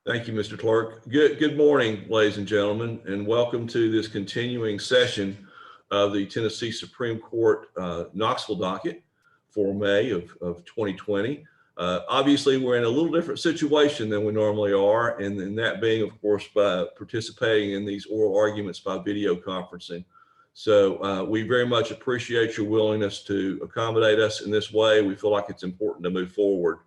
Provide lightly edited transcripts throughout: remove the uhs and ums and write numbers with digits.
Thank you, Mr. Clerk. Good morning, ladies and gentlemen, and welcome to this continuing session of the Tennessee Supreme Court Knoxville docket for May of 2020. Obviously, we're in a little different situation than we normally are, and that being, of course, by participating in these oral arguments by video conferencing. So we very much appreciate your willingness to accommodate us in this way. We feel like it's important to move forward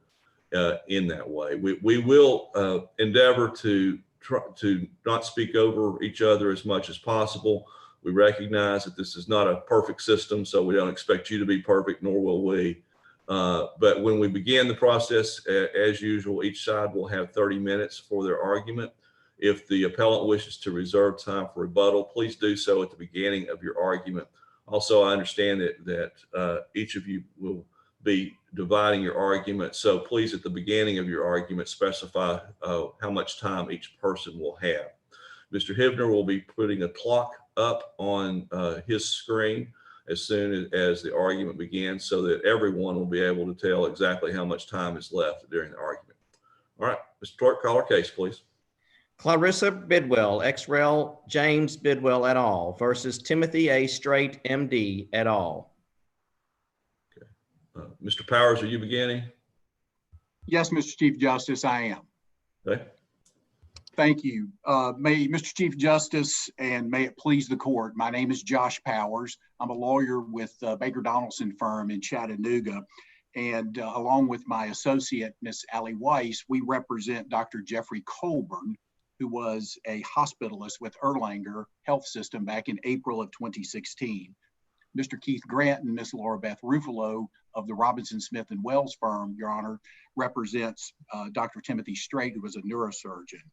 in that way. We will endeavor to try to not speak over each other as much as possible. We recognize that this is not a perfect system, so we don't expect you to be perfect, nor will we. But when we begin the process, as usual, each side will have 30 minutes for their argument. If the appellant wishes to reserve time for rebuttal, please do so at the beginning of your argument. Also, I understand that each of you will be dividing your argument. So please, at the beginning of your argument, specify how much time each person will have. Mr. Hibner will be putting a clock up on his screen as soon as the argument begins so that everyone will be able to tell exactly how much time is left during the argument. All right, Mr. Clerk, call our case, please. Clarissa Bidwell, ex rel. James Bidwell et al. Versus Timothy A. Strait, MD et al. Mr. Powers, are you beginning? Yes, Mr. Chief Justice, I am. Okay. Thank you. Mr. Chief Justice, and may it please the court, my name is Josh Powers. I'm a lawyer with Baker Donaldson firm in Chattanooga. And along with my associate, Miss Allie Weiss, we represent Dr. Jeffrey Colburn, who was a hospitalist with Erlanger Health System back in April of 2016. Mr. Keith Grant and Miss Laura Beth Ruffalo of the Robinson Smith and Wells firm, Your Honor, represents Dr. Timothy Strait, who was a neurosurgeon.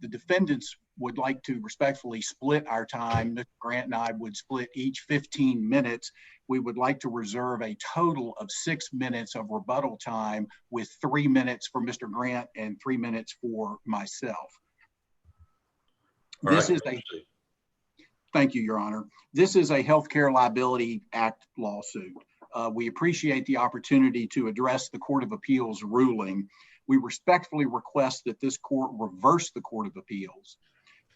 The defendants would like to respectfully split our time. Mr. Grant and I would split each 15 minutes. We would like to reserve a total of 6 minutes of rebuttal time with 3 minutes for Mr. Grant and 3 minutes for myself. Thank you, Your Honor. This is a Healthcare Liability Act lawsuit. We appreciate the opportunity to address the Court of Appeals ruling. We respectfully request that this court reverse the Court of Appeals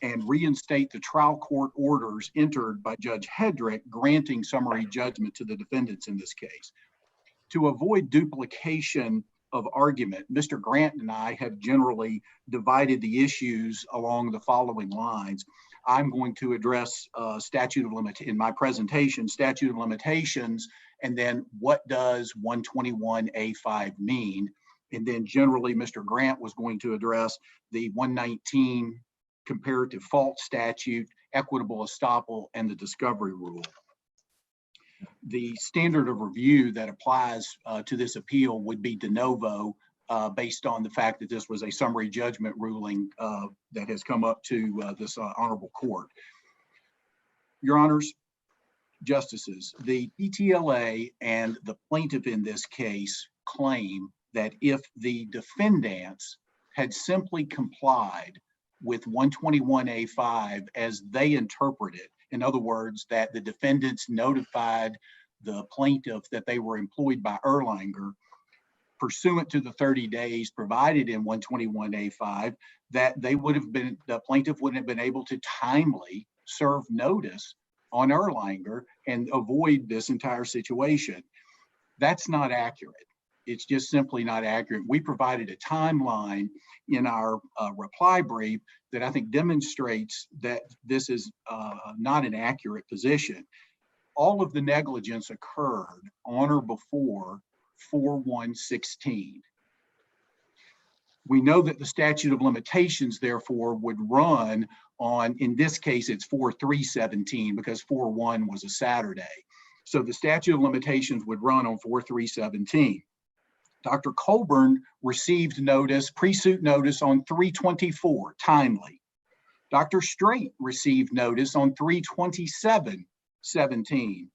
and reinstate the trial court orders entered by Judge Hedrick granting summary judgment to the defendants in this case. To avoid duplication of argument, Mr. Grant and I have generally divided the issues along the following lines. I'm going to address in my presentation, statute of limitations, and then what does 121A5 mean? And then generally, Mr. Grant was going to address the 119 comparative fault statute, equitable estoppel, and the discovery rule. The standard of review that applies to this appeal would be de novo based on the fact that this was a summary judgment ruling that has come up to this honorable court. Your Honors, Justices, the PTLA and the plaintiff in this case claim that if the defendants had simply complied with 121A5 as they interpret it, in other words, that the defendants notified the plaintiff that they were employed by Erlanger pursuant to the 30 days provided in 121A5, that they would have been, the plaintiff wouldn't have been able to timely serve notice on Erlanger and avoid this entire situation. That's not accurate. It's just simply not accurate. We provided a timeline in our reply brief that I think demonstrates that this is not an accurate position. All of the negligence occurred on or before 4/1/16. We know that the statute of limitations, therefore, would run on, in this case, it's 4/3/17 because 4/1 was a Saturday. So the statute of limitations would run on 4/3/17. Dr. Colburn received notice, pre-suit notice on 3/24, timely. Dr. Strait received notice on 3/27/17,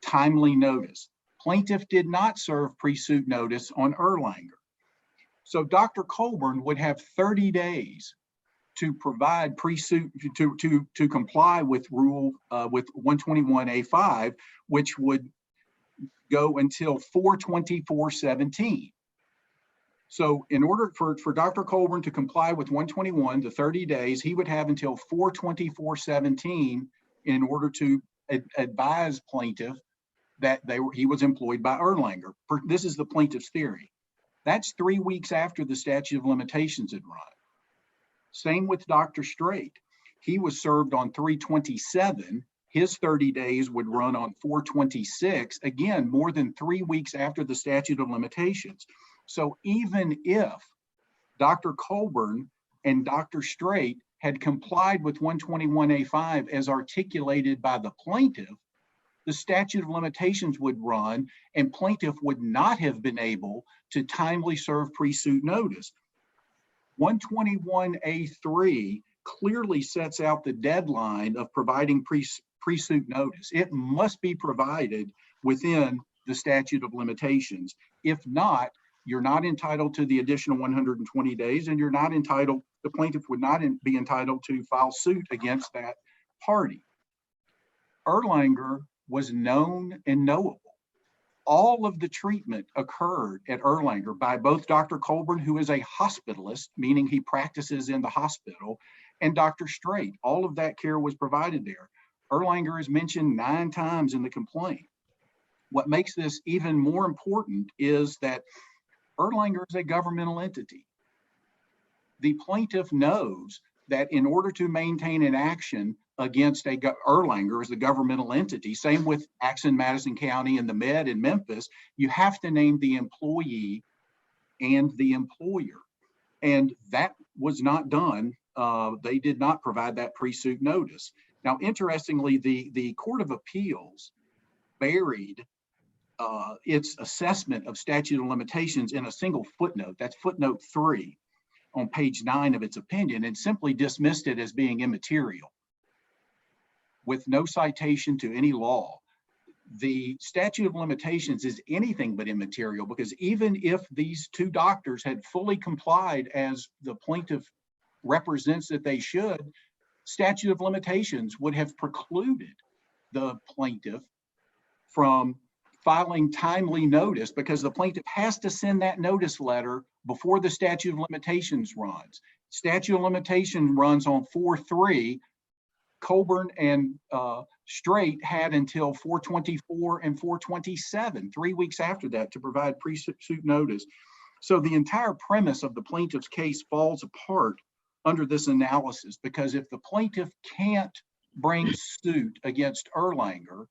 timely notice. Plaintiff did not serve pre-suit notice on Erlanger. So Dr. Colburn would have 30 days to provide pre-suit, to comply with rule, with 121A5, which would go until 4/24/17. So in order for Dr. Colburn to comply with 121, the 30 days, he would have until 4/24/17 in order to advise plaintiff that he was employed by Erlanger. This is the plaintiff's theory. That's 3 weeks after the statute of limitations had run. Same with Dr. Strait. He was served on 3/27. His 30 days would run on 4/26, again, more than 3 weeks after the statute of limitations. So even if Dr. Colburn and Dr. Strait had complied with 121A5 as articulated by the plaintiff, the statute of limitations would run and plaintiff would not have been able to timely serve pre-suit notice. 121A3 clearly sets out the deadline of providing pre-suit notice. It must be provided within the statute of limitations. If not, you're not entitled to the additional 120 days, and the plaintiff would not be entitled to file suit against that party. Erlanger was known and knowable. All of the treatment occurred at Erlanger by both Dr. Colburn, who is a hospitalist, meaning he practices in the hospital, and Dr. Strait. All of that care was provided there. Erlanger is mentioned 9 times in the complaint. What makes this even more important is that Erlanger is a governmental entity. The plaintiff knows that in order to maintain an action against Erlanger as the governmental entity, same with Axon, Madison County and the Med in Memphis, you have to name the employee and the employer. And that was not done. They did not provide that pre-suit notice. Now, interestingly, the Court of Appeals buried its assessment of statute of limitations in a single footnote. That's footnote 3 on page 9 of its opinion, and simply dismissed it as being immaterial with no citation to any law. The statute of limitations is anything but immaterial, because even if these 2 doctors had fully complied as the plaintiff represents that they should, statute of limitations would have precluded the plaintiff from filing timely notice, because the plaintiff has to send that notice letter before the statute of limitations runs. Statute of limitation runs on 4/3. Colburn and Strait had until 4/24 and 4/27, 3 weeks after that, to provide pre-suit notice. So the entire premise of the plaintiff's case falls apart under this analysis, because if the plaintiff can't bring suit against Erlanger,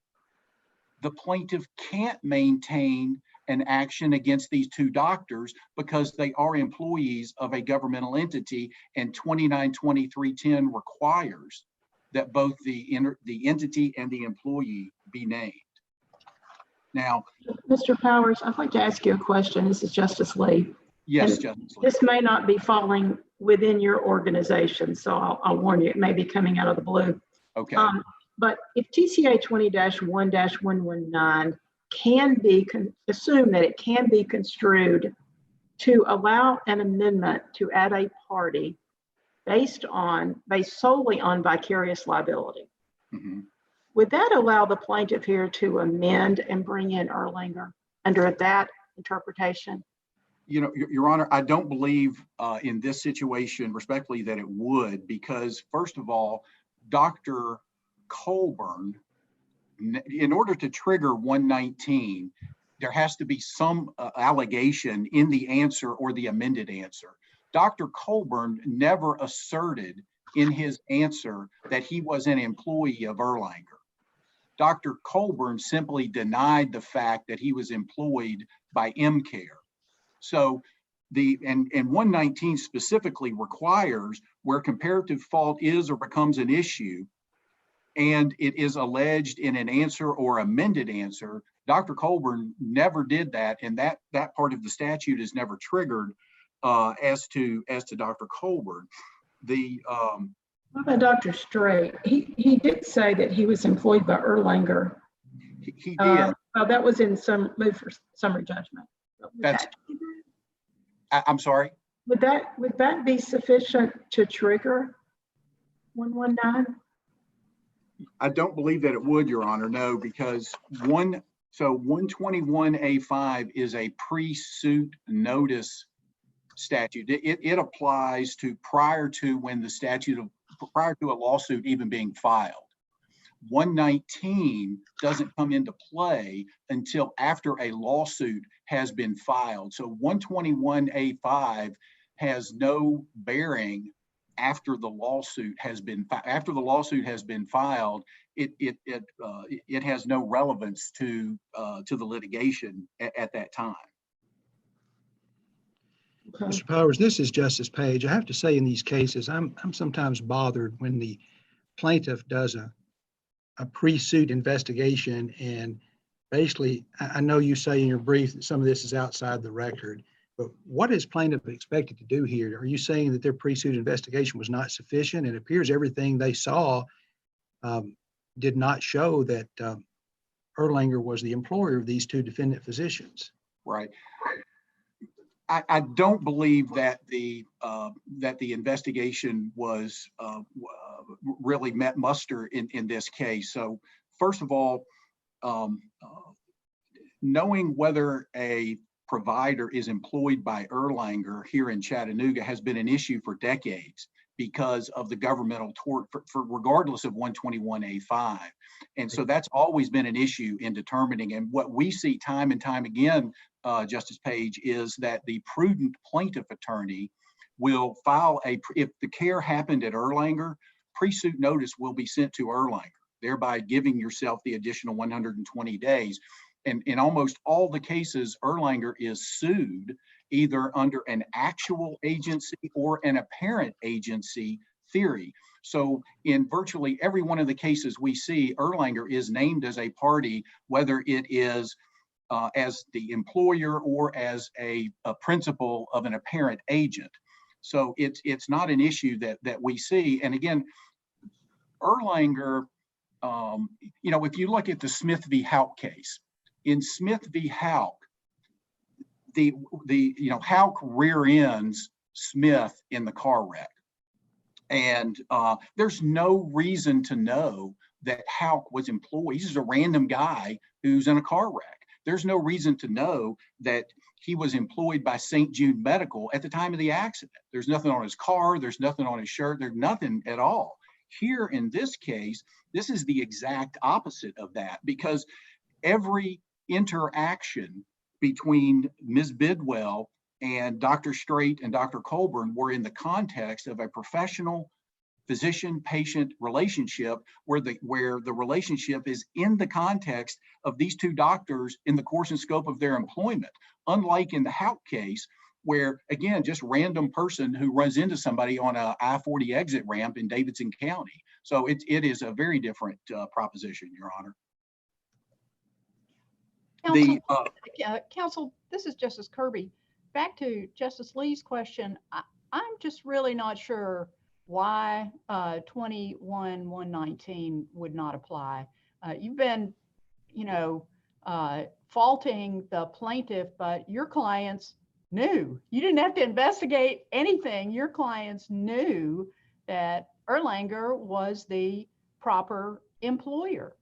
the plaintiff can't maintain an action against these 2 doctors because they are employees of a governmental entity, and 292310 requires that both the entity and the employee be named. Now, Mr. Powers, I'd like to ask you a question. This is Justice Lee. yes, And Justice Lee. this may not be falling within your organization, so I'll warn you, it may be coming out of the blue. Okay. But if TCA 20-1-119 can be, assume that it can be construed to allow an amendment to add a party based solely on vicarious liability, would that allow the plaintiff here to amend and bring in Erlanger under that interpretation? You know, Your Honor, I don't believe in this situation, respectfully, that it would, because first of all, Dr. Colburn, in order to trigger 119, there has to be some allegation in the answer or the amended answer. Dr. Colburn never asserted in his answer that he was an employee of Erlanger. Dr. Colburn simply denied the fact that he was employed by MCare. So and 119 specifically requires where comparative fault is or becomes an issue, and it is alleged in an answer or amended answer. Dr. Colburn never did that, and that part of the statute is never triggered as to Dr. Colburn. What about Dr. Strait? He did say that he was employed by Erlanger. He did. That was in some move for summary judgment. I'm sorry? Would that be sufficient to trigger 119? I don't believe that it would, Your Honor, no, because 121A5 is a pre-suit notice statute. It applies to prior to a lawsuit even being filed. 119 doesn't come into play until after a lawsuit has been filed. So 121A5 has no bearing after the lawsuit has been filed. It has no relevance to the litigation at that time. Okay. Mr. Powers, this is Justice Page. I have to say, in these cases, I'm sometimes bothered when the plaintiff does a pre-suit investigation, and basically, I know you say in your brief that some of this is outside the record, but what is plaintiff expected to do here? Are you saying that their pre-suit investigation was not sufficient? It appears everything they saw did not show that Erlanger was the employer of these two defendant physicians. Right. I don't believe that the investigation was really met muster in this case. So first of all, knowing whether a provider is employed by Erlanger here in Chattanooga has been an issue for decades because of the governmental tort for regardless of 121A5. And so that's always been an issue in determining. And what we see time and time again, Justice Page, is that the prudent plaintiff attorney will file if the care happened at Erlanger, pre-suit notice will be sent to Erlanger, thereby giving yourself the additional 120 days. And in almost all the cases, Erlanger is sued either under an actual agency or an apparent agency theory. So in virtually every one of the cases we see, Erlanger is named as a party, whether it is as the employer or as a principal of an apparent agent. So it's not an issue that we see. And again, Erlanger, if you look at the Smith v. Houck case, in Smith v. Houck, Houck rear ends Smith in the car wreck. And there's no reason to know that Houck was employed. He's just a random guy who's in a car wreck. There's no reason to know that he was employed by St. Jude Medical at the time of the accident. There's nothing on his car. There's nothing on his shirt. There's nothing at all. Here in this case, this is the exact opposite of that, because every interaction between Ms. Bidwell and Dr. Strait and Dr. Colburn were in the context of a professional physician-patient relationship where the relationship is in the context of these two doctors in the course and scope of their employment. Unlike in the Houck case, where again, just random person who runs into somebody on a I-40 exit ramp in Davidson County. So it is a very different proposition, Your Honor. Counsel, this is Justice Kirby. Back to Justice Lee's question, I'm just really not sure why 21-119 would not apply. You've been, faulting the plaintiff, but your clients knew. You didn't have to investigate anything. Your clients knew that Erlanger was the proper employer.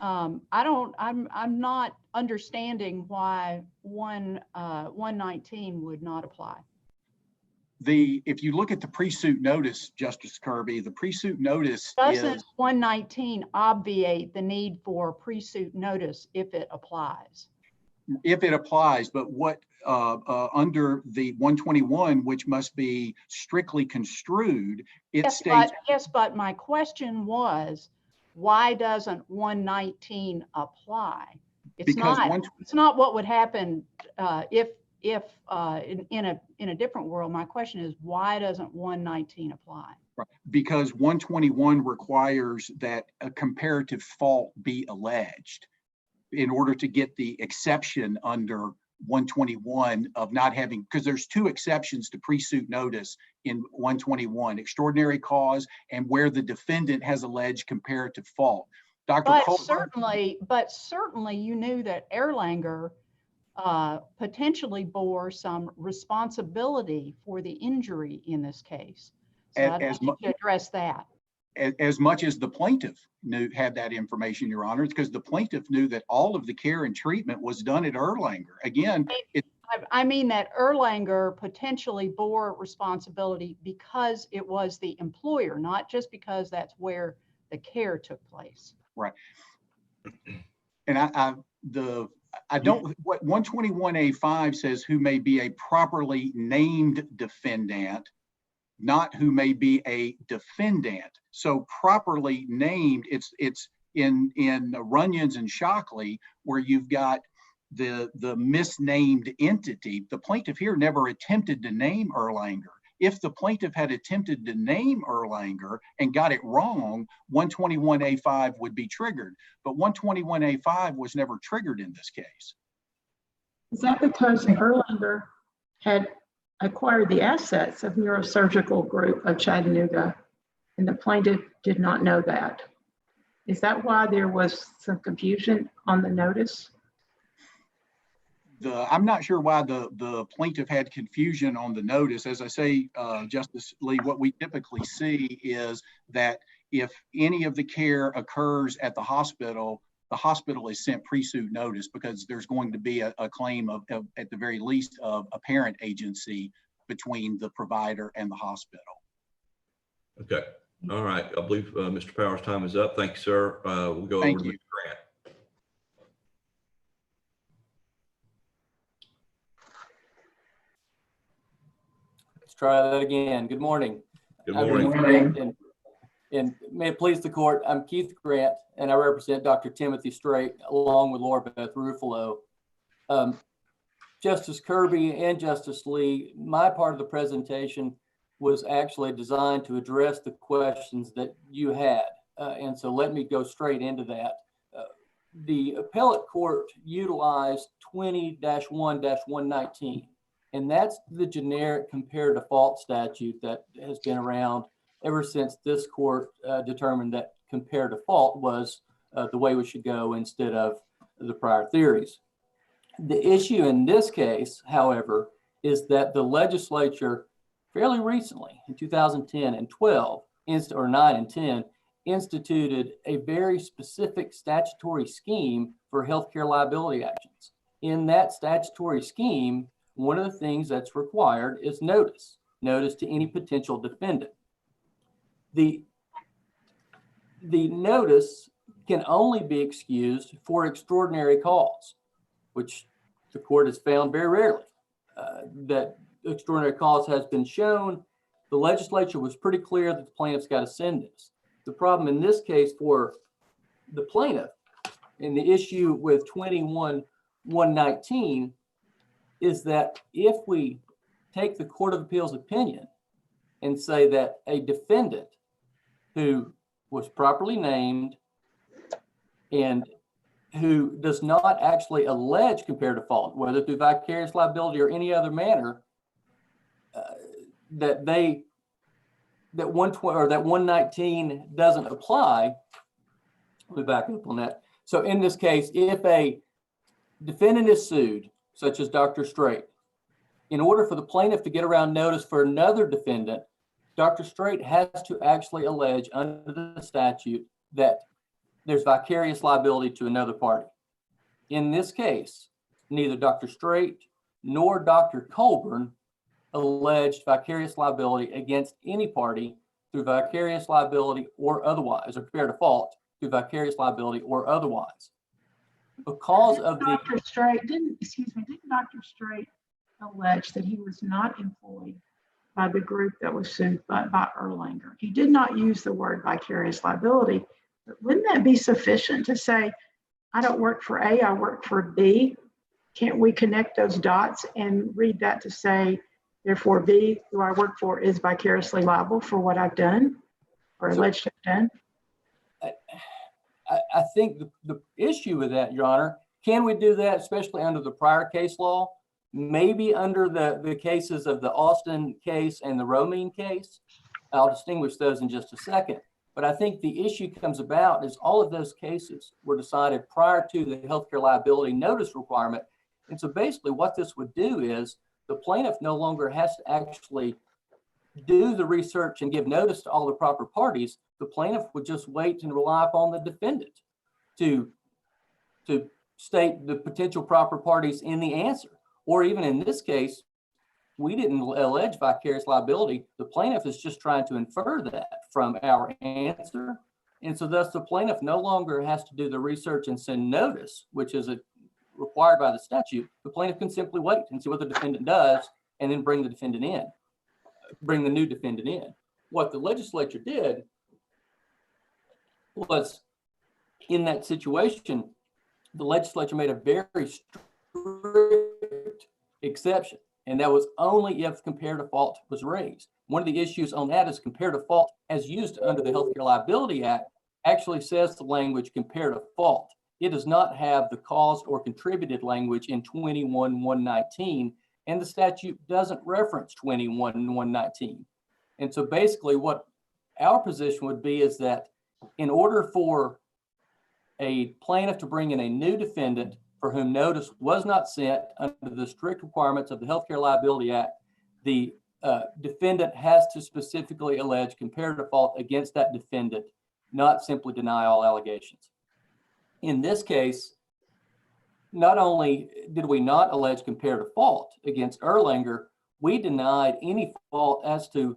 I'm not understanding why 119 would not apply. If you look at the pre-suit notice, Justice Kirby, the pre-suit notice doesn't 119 obviate the need for pre-suit notice if it applies? If it applies, but what under the 121, which must be strictly construed, it states. Yes, but my question was, why doesn't 119 apply? It's not what would happen if in a different world. My question is, why doesn't 119 apply? Right. Because 121 requires that a comparative fault be alleged in order to get the exception under 121 of not having, because there's two exceptions to pre-suit notice in 121, extraordinary cause and where the defendant has alleged comparative fault. But certainly you knew that Erlanger potentially bore some responsibility for the injury in this case. So I'd like you to address that. As much as the plaintiff had that information, Your Honor, because the plaintiff knew that all of the care and treatment was done at Erlanger. Again, I mean that Erlanger potentially bore responsibility because it was the employer, not just because that's where the care took place. Right. And I don't, what 121A5 says who may be a properly named defendant, not who may be a defendant. So properly named, it's in Runyons and Shockley, where you've got the misnamed entity. The plaintiff here never attempted to name Erlanger. If the plaintiff had attempted to name Erlanger and got it wrong, 121A5 would be triggered. But 121A5 was never triggered in this case. Is that because Erlanger had acquired the assets of Neurosurgical Group of Chattanooga and the plaintiff did not know that? Is that why there was some confusion on the notice? I'm not sure why the plaintiff had confusion on the notice. As I say, Justice Lee, what we typically see is that if any of the care occurs at the hospital is sent pre-suit notice, because there's going to be a claim of at the very least of apparent agency between the provider and the hospital. Okay. All right. I believe Mr. Powers' time is up. Thank you, sir. We'll go over to Mr. Grant. Let's try that again. Good morning. Good morning. And may it please the court, I'm Keith Grant, and I represent Dr. Timothy Strait, along with Laura Beth Ruffalo. Justice Kirby and Justice Lee, my part of the presentation was actually designed to address the questions that you had. And so let me go straight into that. The appellate court utilized 20-1-119, and that's the generic compare default statute that has been around ever since this court determined that compare default was the way we should go instead of the prior theories. The issue in this case, however, is that the legislature fairly recently, in 2010 and 12, or 9 and 10, instituted a very specific statutory scheme for healthcare liability actions. In that statutory scheme, one of the things that's required is notice to any potential defendant. The notice can only be excused for extraordinary cause, which the court has found very rarely that extraordinary cause has been shown. The legislature was pretty clear that the plaintiff's got to send this. The problem in this case for the plaintiff and the issue with 21-119 is that if we take the Court of Appeals opinion and say that a defendant who was properly named and who does not actually allege compare default, whether through vicarious liability or any other manner, that 119 doesn't apply. Let me back up on that. So in this case, if a defendant is sued, such as Dr. Strait, in order for the plaintiff to get around notice for another defendant, Dr. Strait has to actually allege under the statute that there's vicarious liability to another party. In this case, neither Dr. Strait nor Dr. Colburn alleged vicarious liability against any party through vicarious liability or otherwise, or compare default through vicarious liability or otherwise. Because of the Dr. Strait didn't Dr. Strait allege that he was not employed by the group that was sued by Erlanger? He did not use the word vicarious liability, but wouldn't that be sufficient to say, I don't work for A, I work for B? Can't we connect those dots and read that to say, therefore B, who I work for, is vicariously liable for what I've done or alleged to have done? I think the issue with that, Your Honor, can we do that, especially under the prior case law? Maybe under the cases of the Austin case and the Romine case. I'll distinguish those in just a second. But I think the issue comes about is all of those cases were decided prior to the healthcare liability notice requirement. And so basically what this would do is the plaintiff no longer has to actually do the research and give notice to all the proper parties. The plaintiff would just wait and rely upon the defendant to state the potential proper parties in the answer. or even in this case, we didn't allege vicarious liability. The plaintiff is just trying to infer that from our answer. And so thus the plaintiff no longer has to do the research and send notice, which is required by the statute. The plaintiff can simply wait and see what the defendant does and then bring the new defendant in. What the legislature did was, in that situation, the legislature made a very strict exception, and that was only if comparative fault was raised. One of the issues on that is comparative fault, as used under the Healthcare Liability Act, actually says the language comparative fault. It does not have the caused or contributed language in 21-119, and the statute doesn't reference 21-119. And so basically what our position would be is that in order for a plaintiff to bring in a new defendant for whom notice was not sent under the strict requirements of the Healthcare Liability Act, the defendant has to specifically allege comparative fault against that defendant, not simply deny all allegations. In this case, not only did we not allege comparative fault against Erlanger, we denied any fault as to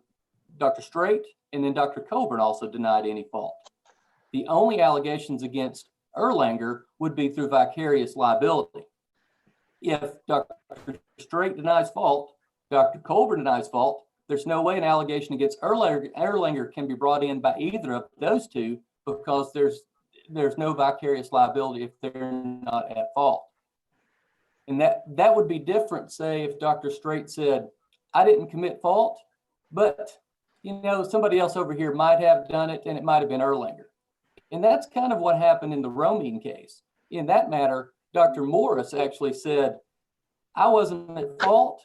Dr. Strait, and then Dr. Coburn also denied any fault. The only allegations against Erlanger would be through vicarious liability. If Dr. Strait denies fault, Dr. Coburn denies fault, there's no way an allegation against Erlanger can be brought in by either of those two, because there's no vicarious liability if they're not at fault. And that would be different, say, if Dr. Strait said, I didn't commit fault, but somebody else over here might have done it, and it might have been Erlanger. And that's kind of what happened in the Romine case. In that matter, Dr. Morris actually said, I wasn't at fault,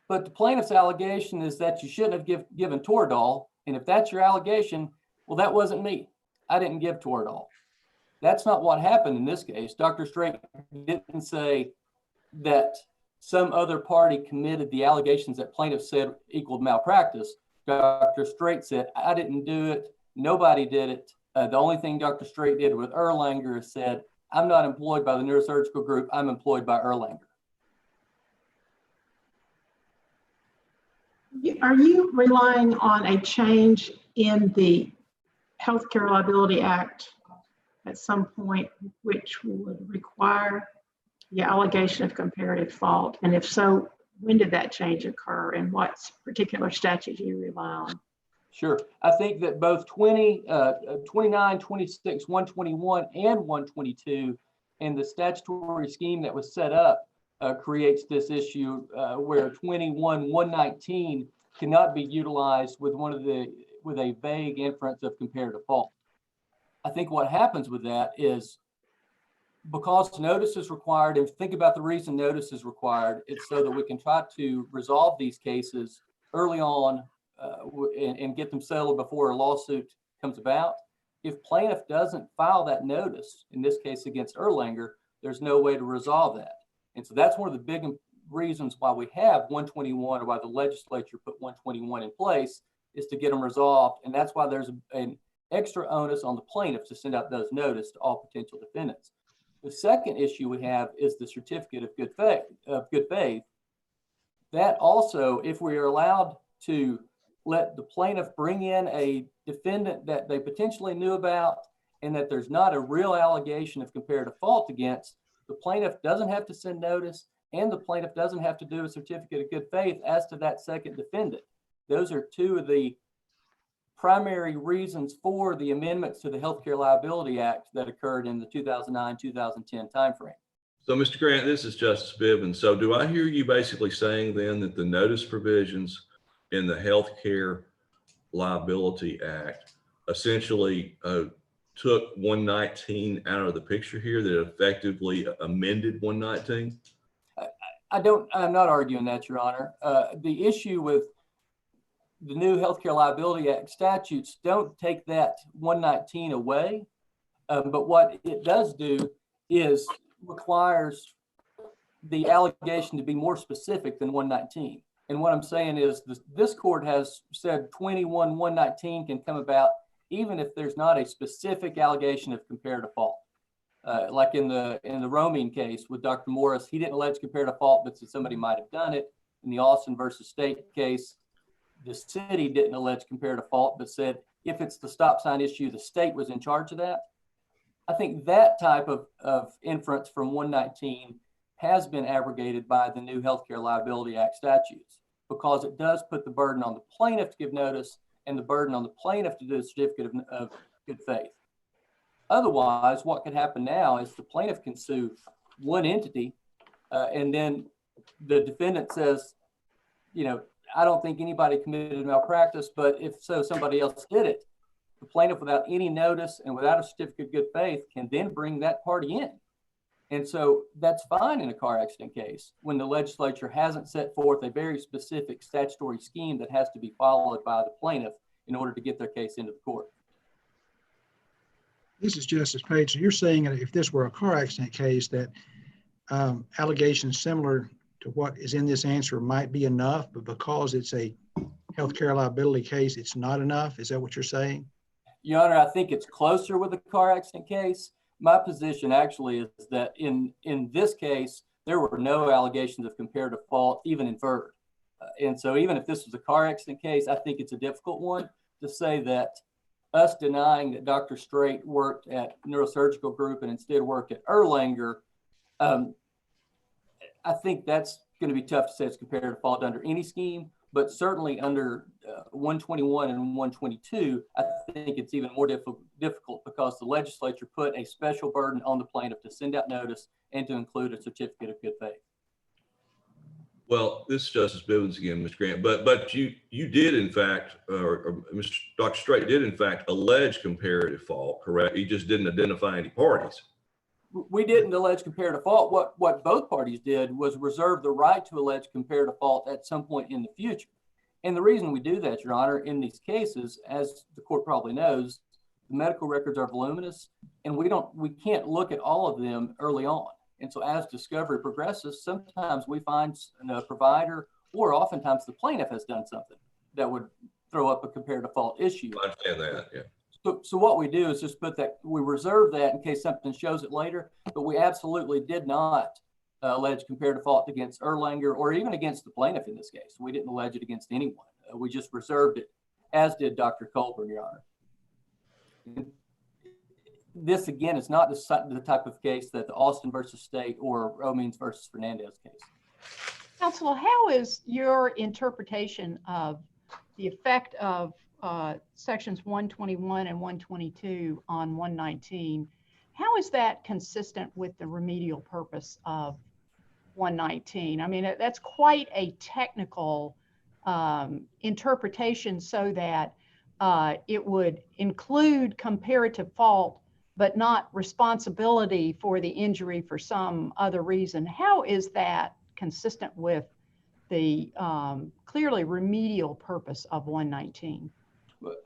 but the plaintiff's allegation is that you shouldn't have given Toradol. And if that's your allegation, well, that wasn't me. I didn't give Toradol. That's not what happened in this case. Dr. Strait didn't say that some other party committed the allegations that plaintiff said equaled malpractice. Dr. Strait said, I didn't do it. Nobody did it. The only thing Dr. Strait did with Erlanger is said, I'm not employed by the neurosurgical group. I'm employed by Erlanger. Are you relying on a change in the Healthcare Liability Act at some point, which would require the allegation of comparative fault? And if so, when did that change occur, and what particular statute do you rely on? Sure. I think that both 29, 26, 121, and 122, and the statutory scheme that was set up creates this issue where 21-119 cannot be utilized with a vague inference of comparative fault. I think what happens with that is, because notice is required, and think about the reason notice is required, it's so that we can try to resolve these cases early on and get them settled before a lawsuit comes about. If plaintiff doesn't file that notice, in this case against Erlanger, there's no way to resolve that. And so that's one of the big reasons why we have 121, or why the legislature put 121 in place, is to get them resolved. And that's why there's an extra onus on the plaintiff to send out those notices to all potential defendants. The second issue we have is the certificate of good faith. That also, if we are allowed to let the plaintiff bring in a defendant that they potentially knew about, and that there's not a real allegation of comparative fault against, the plaintiff doesn't have to send notice, and the plaintiff doesn't have to do a certificate of good faith as to that second defendant. Those are two of the primary reasons for the amendments to the Healthcare Liability Act that occurred in the 2009-2010 timeframe. So, Mr. Grant, this is Justice Bibbins. So do I hear you basically saying then that the notice provisions in the Healthcare Liability Act essentially took 119 out of the picture here, that effectively amended 119? I'm not arguing that, Your Honor. The issue with the new Healthcare Liability Act statutes don't take that 119 away, but what it does do is requires the allegation to be more specific than 119. And what I'm saying is this court has said 21-119 can come about even if there's not a specific allegation of comparative fault. Like in the roaming case with Dr. Morris, he didn't allege comparative fault, but said somebody might have done it. In the Austin versus State case, the city didn't allege comparative fault, but said if it's the stop sign issue, the state was in charge of that. I think that type of inference from 119 has been abrogated by the new Healthcare Liability Act statutes, because it does put the burden on the plaintiff to give notice and the burden on the plaintiff to do a certificate of good faith. Otherwise, what could happen now is the plaintiff can sue one entity and then the defendant says, you know, I don't think anybody committed malpractice, but if so, somebody else did it. The plaintiff, without any notice and without a certificate of good faith, can then bring that party in. And so that's fine in a car accident case when the legislature hasn't set forth a very specific statutory scheme that has to be followed by the plaintiff in order to get their case into the court. This is Justice Page. So you're saying that if this were a car accident case, that allegations similar to what is in this answer might be enough, but because it's a healthcare liability case, it's not enough? Is that what you're saying? Your Honor, I think it's closer with a car accident case. My position actually is that in this case, there were no allegations of comparative fault, even inferred. And so even if this was a car accident case, I think it's a difficult one to say that us denying that Dr. Strait worked at neurosurgical group and instead worked at Erlanger, I think that's going to be tough to say it's comparative fault under any scheme, but certainly under 121 and 122, I think it's even more difficult because the legislature put a special burden on the plaintiff to send out notice and to include a certificate of good faith. Well, this is Justice Bivens again, Mr. Grant, but you did in fact, or Mr. Dr. Strait did in fact allege comparative fault, correct? He just didn't identify any parties. We didn't allege comparative fault. What both parties did was reserve the right to allege comparative fault at some point in the future. And the reason we do that, Your Honor, in these cases, as the court probably knows, the medical records are voluminous and we can't look at all of them early on. And so as discovery progresses, sometimes we find a provider or oftentimes the plaintiff has done something that would throw up a comparative fault issue. I understand that, yeah. So what we do is just put that, we reserve that in case something shows it later, but we absolutely did not allege comparative fault against Erlanger or even against the plaintiff in this case. We didn't allege it against anyone. We just reserved it, as did Dr. Colburn, Your Honor. This, again, is not the type of case that the Austin versus State or Romines versus Fernandez case. Counsel, how is your interpretation of the effect of sections 121 and 122 on 119, how is that consistent with the remedial purpose of 119? I mean, that's quite a technical interpretation so that it would include comparative fault, but not responsibility for the injury for some other reason. How is that consistent with the clearly remedial purpose of 119?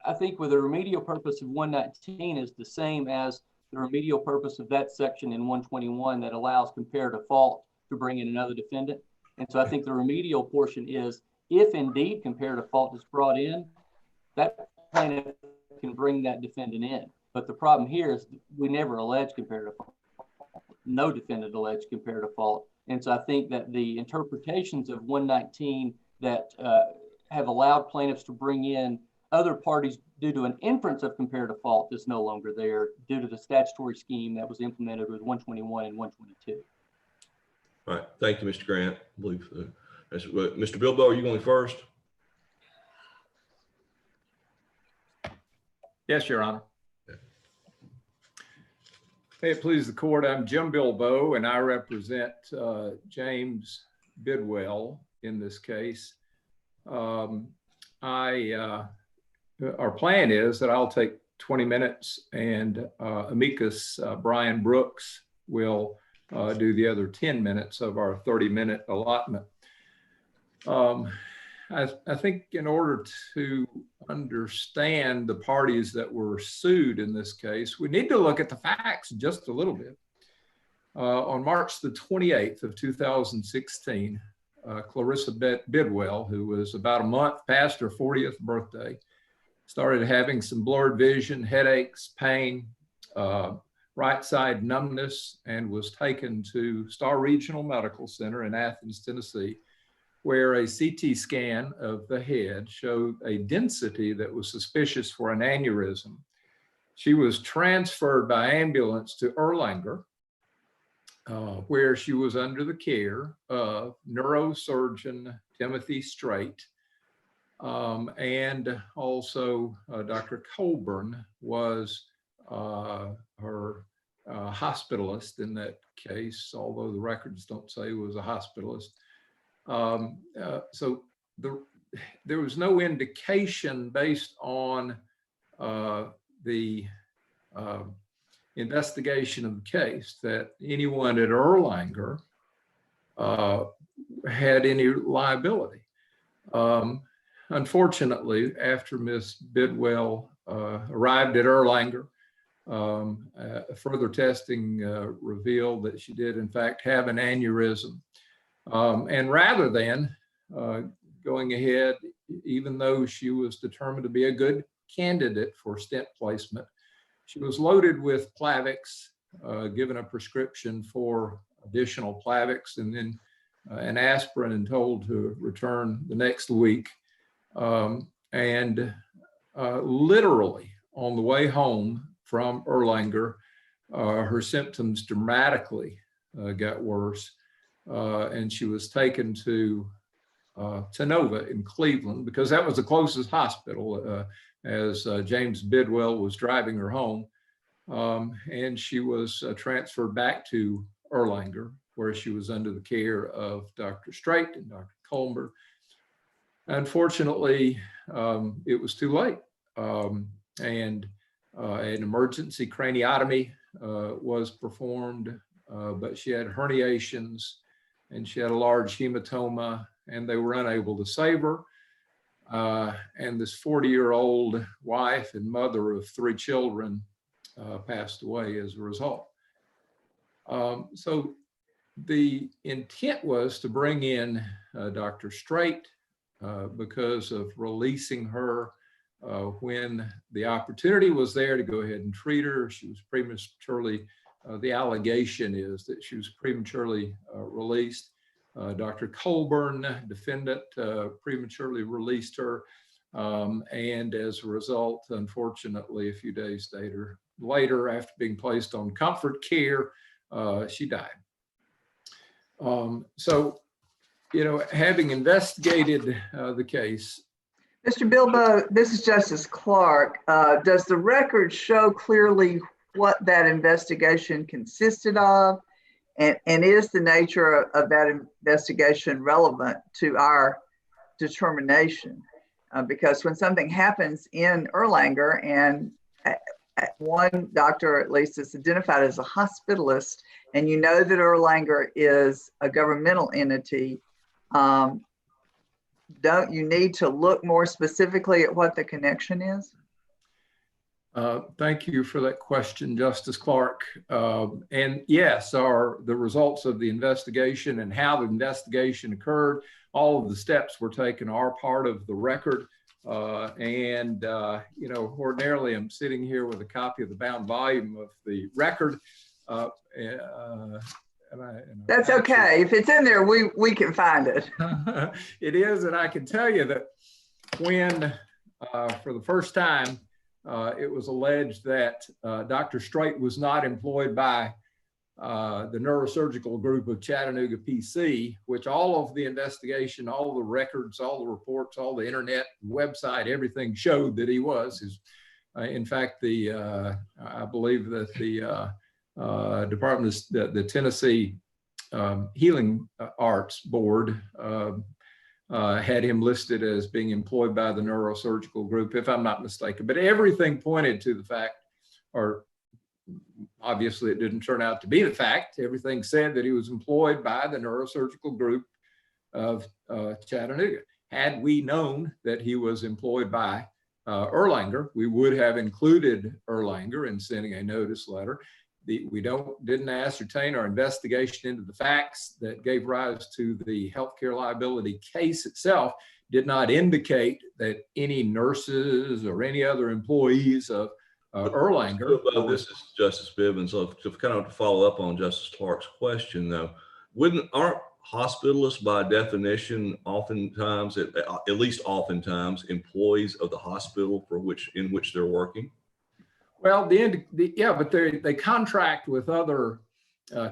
I think with the remedial purpose of 119 is the same as the remedial purpose of that section in 121 that allows comparative fault to bring in another defendant. And so I think the remedial portion is if indeed comparative fault is brought in, that plaintiff can bring that defendant in. But the problem here is we never allege comparative fault. No defendant alleged comparative fault. And so I think that the interpretations of 119 that have allowed plaintiffs to bring in other parties due to an inference of comparative fault is no longer there due to the statutory scheme that was implemented with 121 and 122. All right, thank you, Mr. Grant. I believe Mr. Bilbo, are you going first? Yes, Your Honor. May it please the court, I'm Jim Bilbo and I represent James Bidwell in this case. Our plan is that I'll take 20 minutes and amicus Brian Brooks will do the other 10 minutes of our 30-minute allotment. I think in order to understand the parties that were sued in this case, we need to look at the facts just a little bit. On March the 28th of 2016, Clarissa Bidwell, who was about a month past her 40th birthday, started having some blurred vision, headaches, pain, right side numbness and was taken to Star Regional Medical Center in Athens, Tennessee, where a CT scan of the head showed a density that was suspicious for an aneurysm. She was transferred by ambulance to Erlanger, where she was under the care of neurosurgeon Timothy Strait, and also Dr. Colburn was her hospitalist in that case, although the records don't say he was a hospitalist. So there was no indication based on the investigation of the case that anyone at Erlanger had any liability. Unfortunately, after Ms. Bidwell arrived at Erlanger, further testing revealed that she did in fact have an aneurysm. And rather than going ahead, even though she was determined to be a good candidate for stent placement, she was loaded with Plavix, given a prescription for additional Plavix, and then an aspirin, and told to return the next week. Literally on the way home from Erlanger, her symptoms dramatically got worse, and she was taken to Nova in Cleveland, because that was the closest hospital, as James Bidwell was driving her home. And she was transferred back to Erlanger, where she was under the care of Dr. Strait and Dr. Colburn. Unfortunately, it was too late, and an emergency craniotomy was performed, but she had herniations and she had a large hematoma, and they were unable to save her. And this 40-year-old wife and mother of 3 children passed away as a result. So the intent was to bring in Dr. Strait because of releasing her when the opportunity was there to go ahead and treat her. She was prematurely, the allegation is that she was prematurely released. Dr. Colburn, defendant, prematurely released her. And as a result, unfortunately, a few days later, after being placed on comfort care, she died. So, you know, having investigated the case. Mr. Bilbo, this is Justice Clark. Does the record show clearly what that investigation consisted of? And is the nature of that investigation relevant to our determination? Because when something happens in Erlanger, and one doctor at least is identified as a hospitalist, and you know that Erlanger is a governmental entity, don't you need to look more specifically at what the connection is? Thank you for that question, Justice Clark. And yes, the results of the investigation and how the investigation occurred, all of the steps were taken are part of the record. You know, ordinarily I'm sitting here with a copy of the bound volume of the record. That's okay. If it's in there, we can find it. It is, and I can tell you that when, for the first time, it was alleged that Dr. Strait was not employed by the neurosurgical group of Chattanooga PC, which all of the investigation, all the records, all the reports, all the internet website, everything showed that he was. In fact, I believe that the Department of the Tennessee Healing Arts Board had him listed as being employed by the neurosurgical group, if I'm not mistaken. But everything pointed to the fact, or obviously it didn't turn out to be the fact, everything said that he was employed by the neurosurgical group of Chattanooga. Had we known that he was employed by Erlanger, we would have included Erlanger in sending a notice letter. We didn't ascertain our investigation into the facts that gave rise to the healthcare liability case itself did not indicate that any nurses or any other employees of Erlanger. This is Justice Bivens. So to kind of follow up on Justice Clark's question, though, aren't hospitalists by definition oftentimes, at least oftentimes, employees of the hospital in which they're working? Well, but they contract with other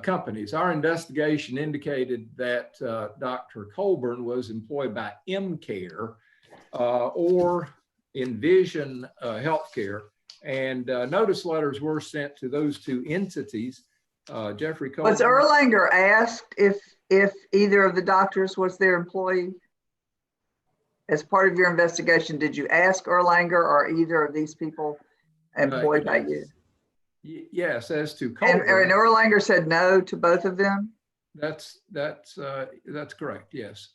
companies. Our investigation indicated that Dr. Colburn was employed by MCare or Envision Healthcare, and notice letters were sent to those two entities. Jeffrey Colburn. Was Erlanger asked if either of the doctors was their employee? As part of your investigation, did you ask Erlanger or either of these people employed by you? Yes, as to Colburn. And Erlanger said no to both of them? That's correct, yes.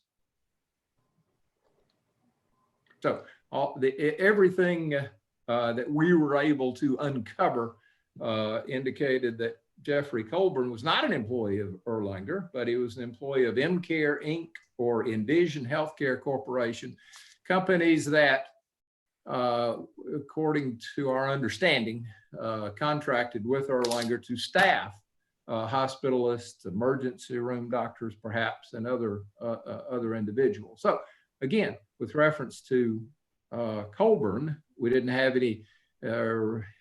So everything that we were able to uncover indicated that Jeffrey Colburn was not an employee of Erlanger, but he was an employee of MCare Inc. or Envision Healthcare Corporation, companies that, according to our understanding, contracted with Erlanger to staff hospitalists, emergency room doctors, perhaps, and other individuals. So again, with reference to Colburn, we didn't have any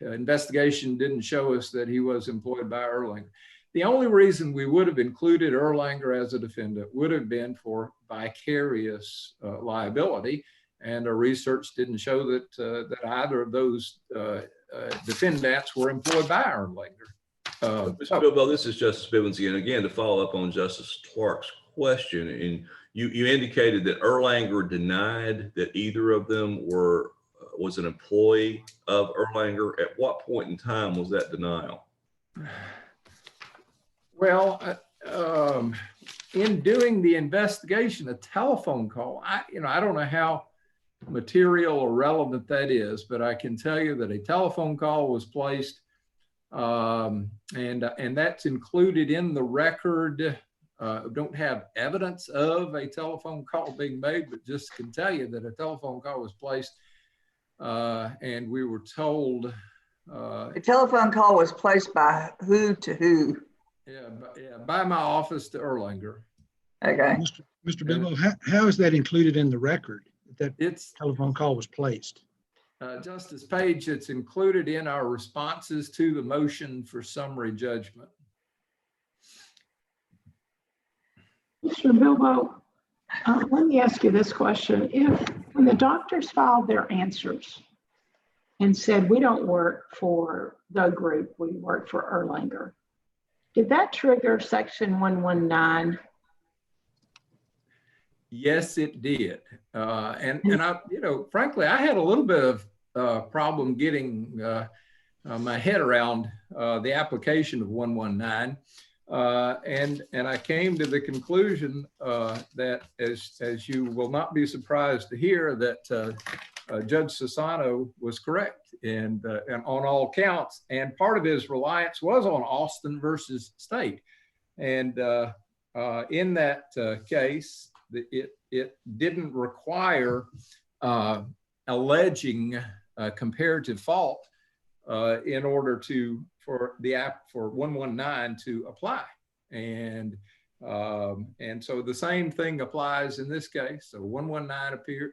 investigation didn't show us that he was employed by Erlanger. The only reason we would have included Erlanger as a defendant would have been for vicarious liability, and our research didn't show that either of those defendants were employed by Erlanger. Mr. Bidwell, this is Justice Bivens again to follow up on Justice Clark's question. And you indicated that Erlanger denied that either of them was an employee of Erlanger. At what point in time was that denial? Well, in doing the investigation, a telephone call, I don't know how material or relevant that is, but I can tell you that a telephone call was placed, and that's included in the record. Don't have evidence of a telephone call being made, but just can tell you that a telephone call was placed, and we were told. The telephone call was placed by who to who? By my office to Erlanger. Okay. Mr. Bidwell, how is that included in the record that telephone call was placed? Justice Page, it's included in our responses to the motion for summary judgment. Mr. Bilbo, let me ask you this question. When the doctors filed their answers and said, we don't work for the group, we work for Erlanger, did that trigger section 119? Yes, it did. And I, frankly, I had a little bit of problem getting my head around the application of 119. And I came to the conclusion that as you will not be surprised to hear that Judge Sassano was correct and on all counts, and part of his reliance was on Austin versus State. And in that case, it didn't require alleging comparative fault in order for 119 to apply, and so the same thing applies in this case. So 119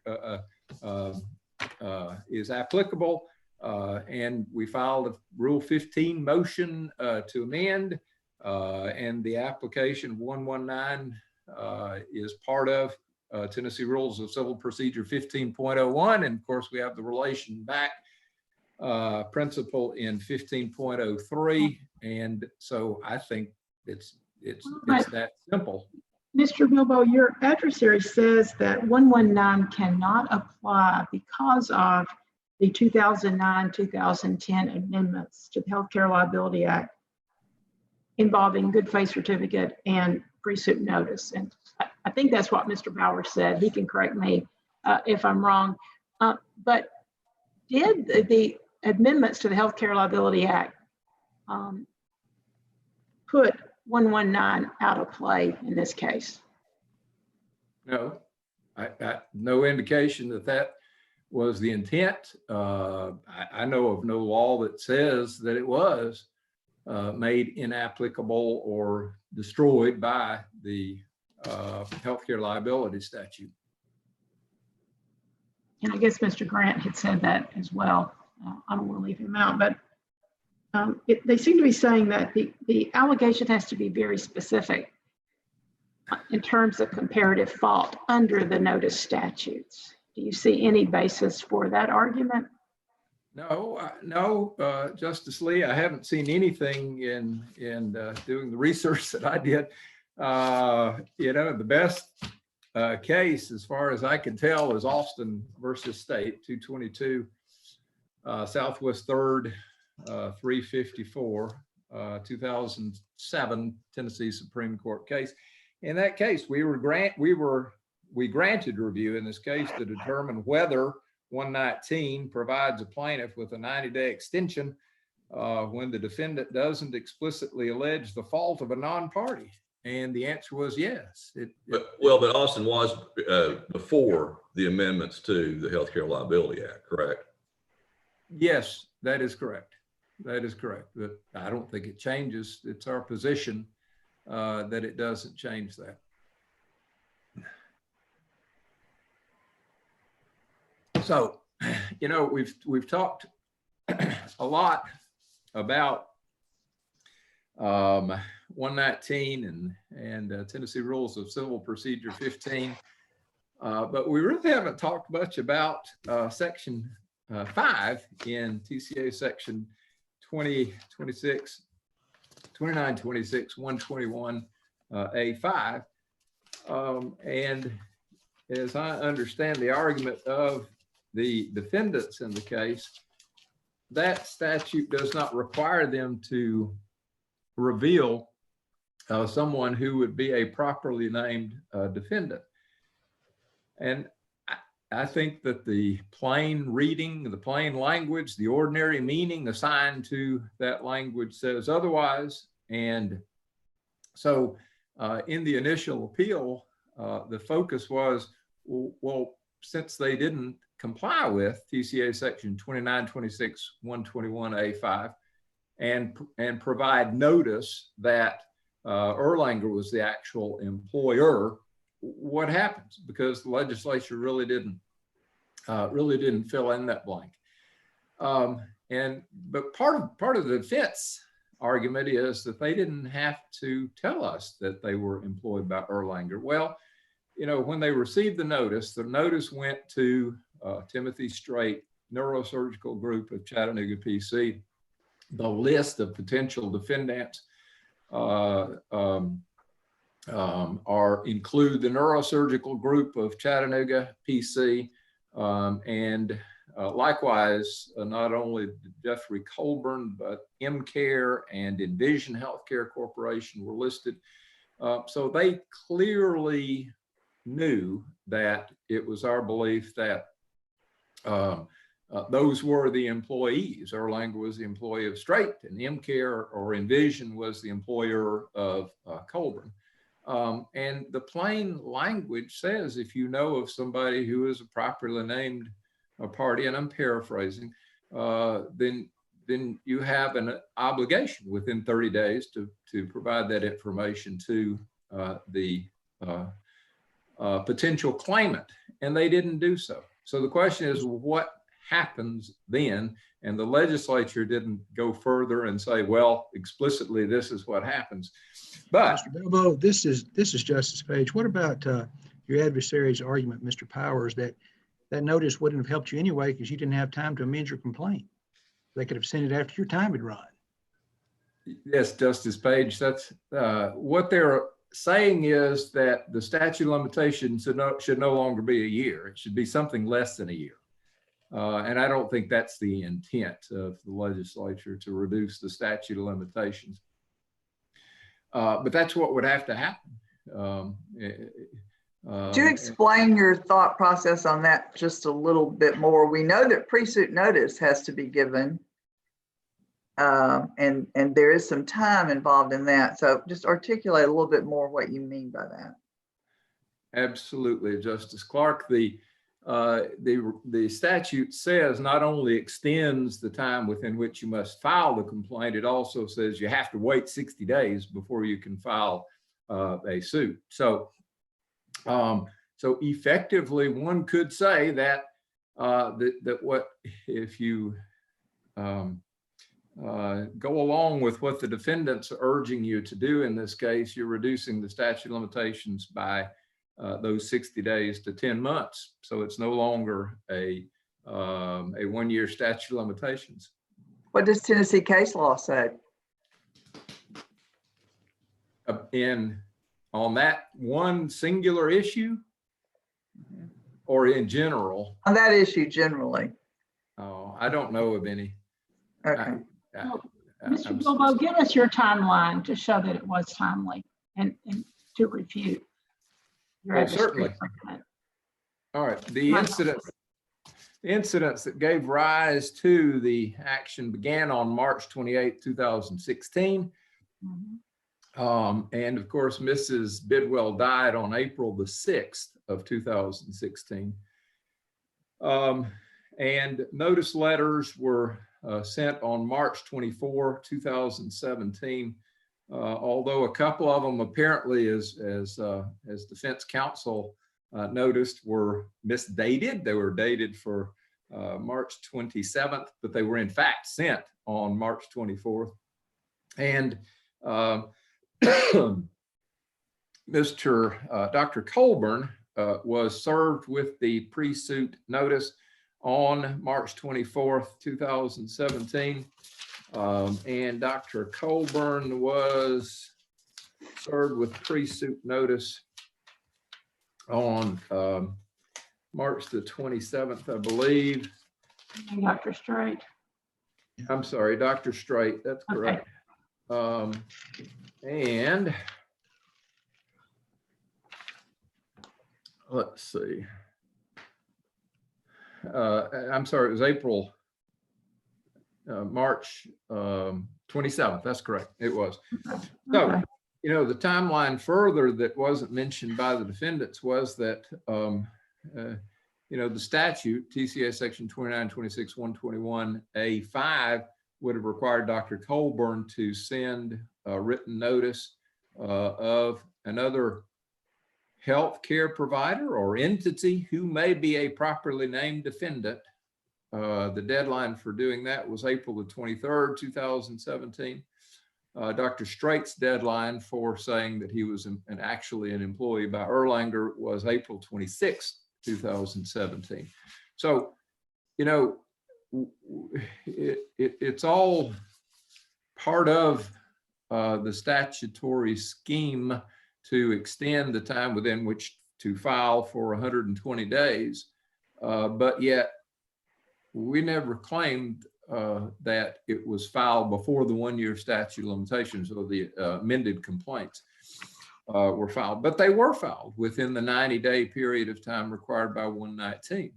is applicable, and we filed a Rule 15 motion to amend, and the application of 119 is part of Tennessee Rules of Civil Procedure 15.01, and of course we have the relation back principle in 15.03, and so I think it's that simple. Mr. Bilbo, your adversary says that 119 cannot apply because of the 2009-2010 amendments to the Healthcare Liability Act involving good faith certificate and pre-suit notice. And I think that's what Mr. Bauer said. He can correct me if I'm wrong. But did the amendments to the Healthcare Liability Act put 119 out of play in this case? No, no indication that was the intent. I know of no law that says that it was made inapplicable or destroyed by the healthcare liability statute. And I guess Mr. Grant had said that as well. I don't want to leave him out, but they seem to be saying that the allegation has to be very specific in terms of comparative fault under the notice statutes. Do you see any basis for that argument? No, Justice Lee, I haven't seen anything in doing the research that I did. The best case, as far as I can tell, is Austin versus State, 222 Southwest 3rd, 354, 2007 Tennessee Supreme Court case. In that case, we granted review in this case to determine whether 119 provides a plaintiff with a 90-day extension when the defendant doesn't explicitly allege the fault of a non-party. And the answer was yes. But Austin was before the amendments to the Healthcare Liability Act, correct? Yes, that is correct. That is correct. But I don't think it changes. It's our position that it doesn't change that. So, we've talked a lot about 119 and Tennessee Rules of Civil Procedure 15, but we really haven't talked much about Section 5 in TCA Section 2926 121 A5, and as I understand the argument of the defendants in the case, that statute does not require them to reveal someone who would be a properly named defendant. And I think that the plain reading, the plain language, the ordinary meaning assigned to that language says otherwise. And so in the initial appeal, the focus was, well, since they didn't comply with TCA Section 2926 121 A5 and provide notice that Erlanger was the actual employer, what happens? Because the legislature really didn't fill in that blank. But part of the defense argument is that they didn't have to tell us that they were employed by Erlanger. Well, when they received the notice went to Timothy Strait, Neurosurgical Group of Chattanooga, PC. The list of potential defendants include the Neurosurgical Group of Chattanooga, PC, and likewise, not only Jeffrey Colburn, but MCare and Envision Healthcare Corporation were listed. So they clearly knew that it was our belief that those were the employees. Erlanger was the employee of Strait, and MCare or Envision was the employer of Colburn. And the plain language says, if you know of somebody who is a properly named party, and I'm paraphrasing, then you have an obligation within 30 days to provide that information to the potential claimant, and they didn't do so. So the question is, what happens then? And the legislature didn't go further and say, well, explicitly, this is what happens. But Mr. Bilbo, this is Justice Page. What about your adversary's argument, Mr. Powers, that notice wouldn't have helped you anyway because you didn't have time to amend your complaint? They could have sent it after your time had run. Yes, Justice Page, that's what they're saying is that the statute of limitations should no longer be a year. It should be something less than a year. And I don't think that's the intent of the legislature, to reduce the statute of limitations. But that's what would have to happen. Could you explain your thought process on that just a little bit more? We know that pre-suit notice has to be given, and there is some time involved in that. So just articulate a little bit more what you mean by that. Absolutely, Justice Clark. The the statute says not only extends the time within which you must file the complaint, it also says you have to wait 60 days before you can file a suit. So, so effectively, one could say that that what if you go along with what the defendants are urging you to do in this case, you're reducing the statute of limitations by those 60 days to 10 months. So it's no longer a 1 year statute of limitations. What does Tennessee case law say? On that one singular issue, or in general? On that issue generally. Oh, I don't know of any. Okay. Mr. Bilbo, give us your timeline to show that it was timely and to refute your Well, certainly. argument. All right. The incidents that gave rise to the action began on March 28, 2016. And of course, Mrs. Bidwell died on April the 6th of 2016. And notice letters were sent on March 24, 2017. Although a couple of them apparently, as defense counsel noticed, were misdated. They were dated for March 27th, but they were in fact sent on March 24th. And Dr. Colburn was served with the pre-suit notice on March 24th, 2017. And Dr. Colburn was served with pre-suit notice on March the 27th, I believe. And Dr. Strait. I'm sorry, Dr. Strait, that's correct. Okay. And let's see. I'm sorry, it was March 27th. That's correct. It was. So, you know, the timeline further that wasn't mentioned by the defendants was that, you know, the statute, TCA section 2926-121A5 would have required Dr. Colburn to send a written notice of another healthcare provider or entity who may be a properly named defendant. The deadline for doing that was April the 23rd, 2017. Dr. Strait's deadline for saying that he was actually an employee by Erlanger was April 26th, 2017. So, you know, it's all part of the statutory scheme to extend the time within which to file for 120 days. But yet we never claimed that it was filed before the 1 year statute of limitations or the amended complaints were filed, but they were filed within the 90-day period of time required by 119.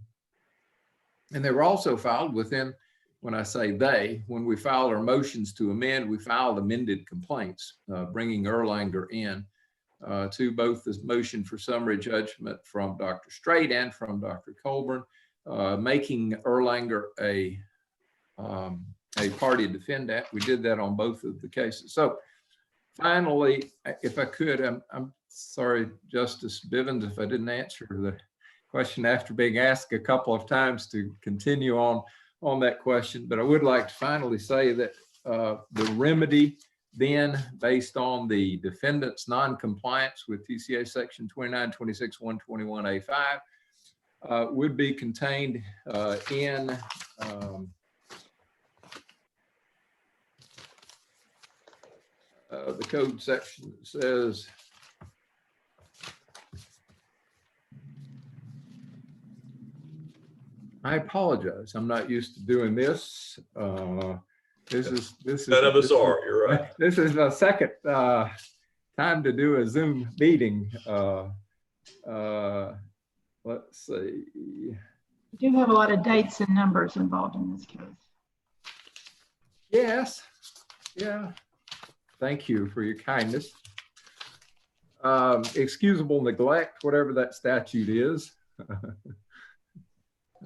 And they were also filed within, when I say they, when we filed our motions to amend, we filed amended complaints, bringing Erlanger in to both the motion for summary judgment from Dr. Strait and from Dr. Colburn, making Erlanger a party defendant. We did that on both of the cases. So finally, if I could, I'm sorry, Justice Bivens, if I didn't answer the question after being asked a couple of times to continue on that question, but I would like to finally say that the remedy then, based on the defendant's non-compliance with TCA section 2926-121A5, would be contained in the code section that says, I apologize, I'm not used to doing this. This is none of us are. You're right. This is the second time to do a Zoom meeting. Let's see. You do have a lot of dates and numbers involved in this case. Yes. Yeah. Thank you for your kindness. Excusable neglect, whatever that statute is.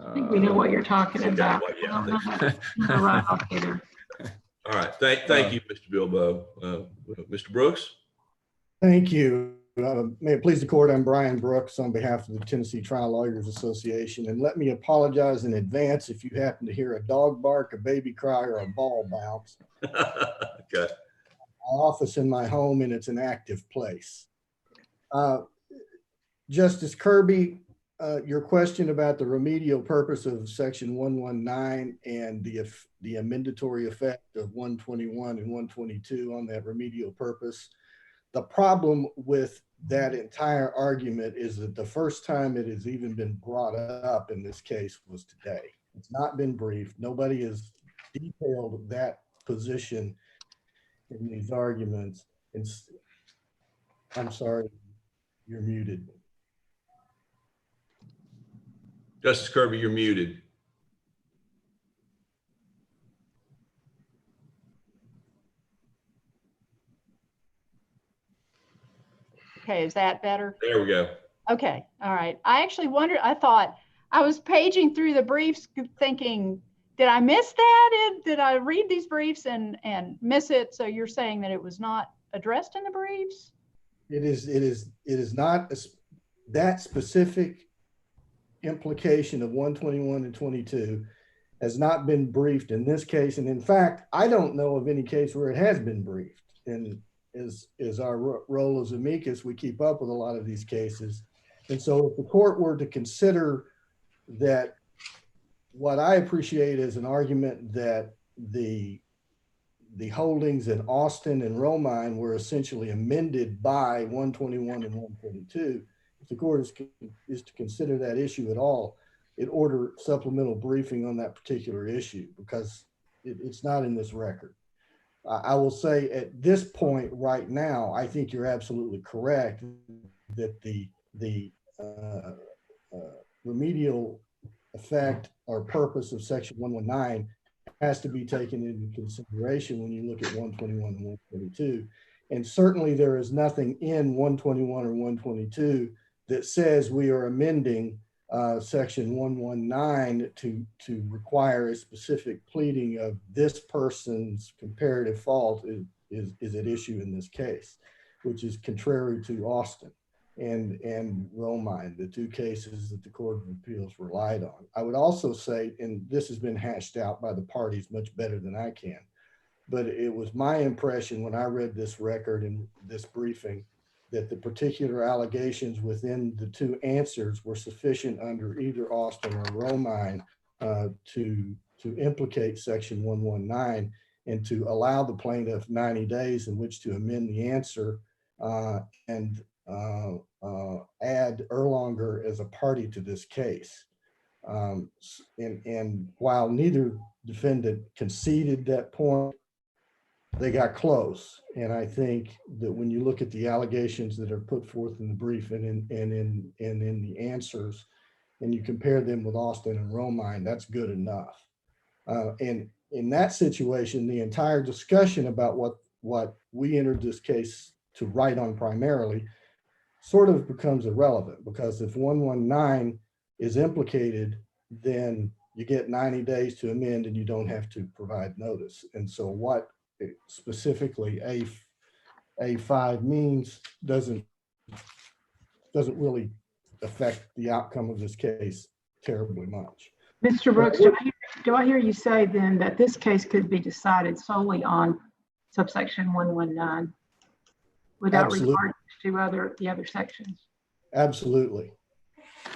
I think we know what you're talking about. Well, yeah, I don't know that- not right off either. All right. Thank you, Mr. Bilbo. Mr. Brooks? Thank you. May it please the court, I'm Brian Brooks on behalf of the Tennessee Trial Lawyers Association. And let me apologize in advance if you happen to hear a dog bark, a baby cry, or a ball bounce. Okay. My office in my home, and it's an active place. Justice Kirby, your question about the remedial purpose of section 119 and the amendatory effect of 121 and 122 on that remedial purpose. The problem with that entire argument is that the first time it has even been brought up in this case was today. It's not been briefed. Nobody has detailed that position in these arguments. I'm sorry, you're muted. Justice Kirby, you're muted. Okay, is that better? There we go. Okay, all right. I actually wondered, I thought, I was paging through the briefs thinking, did I miss that? Did I read these briefs and miss it? So you're saying that it was not addressed in the briefs? It is not that specific implication of 121 and 22 has not been briefed in this case. And in fact, I don't know of any case where it has been briefed. And is our role as amicus, we keep up with a lot of these cases. And so if the court were to consider that, what I appreciate is an argument that the holdings in Austin and Romine were essentially amended by 121 and 122. If the court is to consider that issue at all, it order supplemental briefing on that particular issue because it's not in this record. I will say at this point right now, I think you're absolutely correct that the remedial effect or purpose of section 119 has to be taken into consideration when you look at 121 and 122. And certainly there is nothing in 121 or 122 that says we are amending section 119 to require a specific pleading of this person's comparative fault is at issue in this case, which is contrary to Austin and Romine, the two cases that the Court of Appeals relied on. I would also say, and this has been hashed out by the parties much better than I can, but it was my impression when I read this record and this briefing that the particular allegations within the two answers were sufficient under either Austin or Romine to implicate section 119 and to allow the plaintiff 90 days in which to amend the answer and add Erlanger as a party to this case. And while neither defendant conceded that point, they got close. And I think that when you look at the allegations that are put forth in the brief and in the answers, and you compare them with Austin and Romine, that's good enough. And in that situation, the entire discussion about what we entered this case to write on primarily sort of becomes irrelevant, because if 119 is implicated, then you get 90 days to amend and you don't have to provide notice. And so what specifically A5 means doesn't really affect the outcome of this case terribly much. Mr. Brooks, do I hear you say then that this case could be decided solely on subsection 119 without Absolutely. regard to the other sections? Absolutely.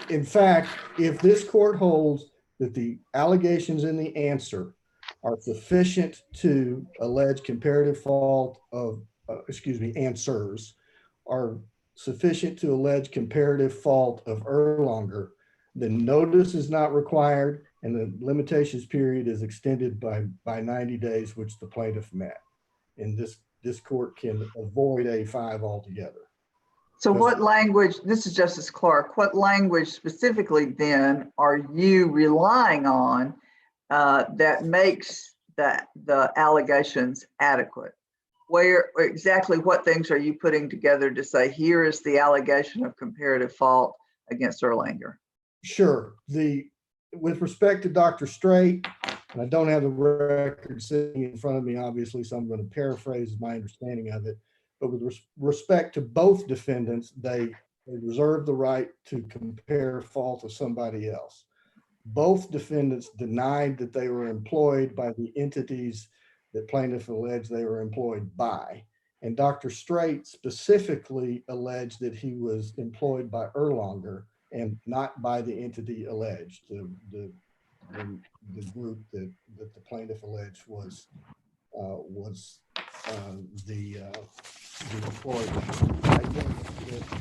In fact, if this court holds that the allegations in the answer are sufficient to allege comparative fault of, answers are sufficient to allege comparative fault of Erlanger, then notice is not required and the limitations period is extended by 90 days, which the plaintiff met. And this court can avoid A5 altogether. So what language, this is Justice Clark, what language specifically then are you relying on that makes the allegations adequate? Where exactly what things are you putting together to say, here is the allegation of comparative fault against Erlanger? Sure. with respect to Dr. Strait, and I don't have the record sitting in front of me, obviously, so I'm going to paraphrase my understanding of it. But with respect to both defendants, they reserve the right to compare fault to somebody else. Both defendants denied that they were employed by the entities that plaintiff alleged they were employed by. And Dr. Strait specifically alleged that he was employed by Erlanger and not by the entity alleged, the group that the plaintiff alleged was the employer.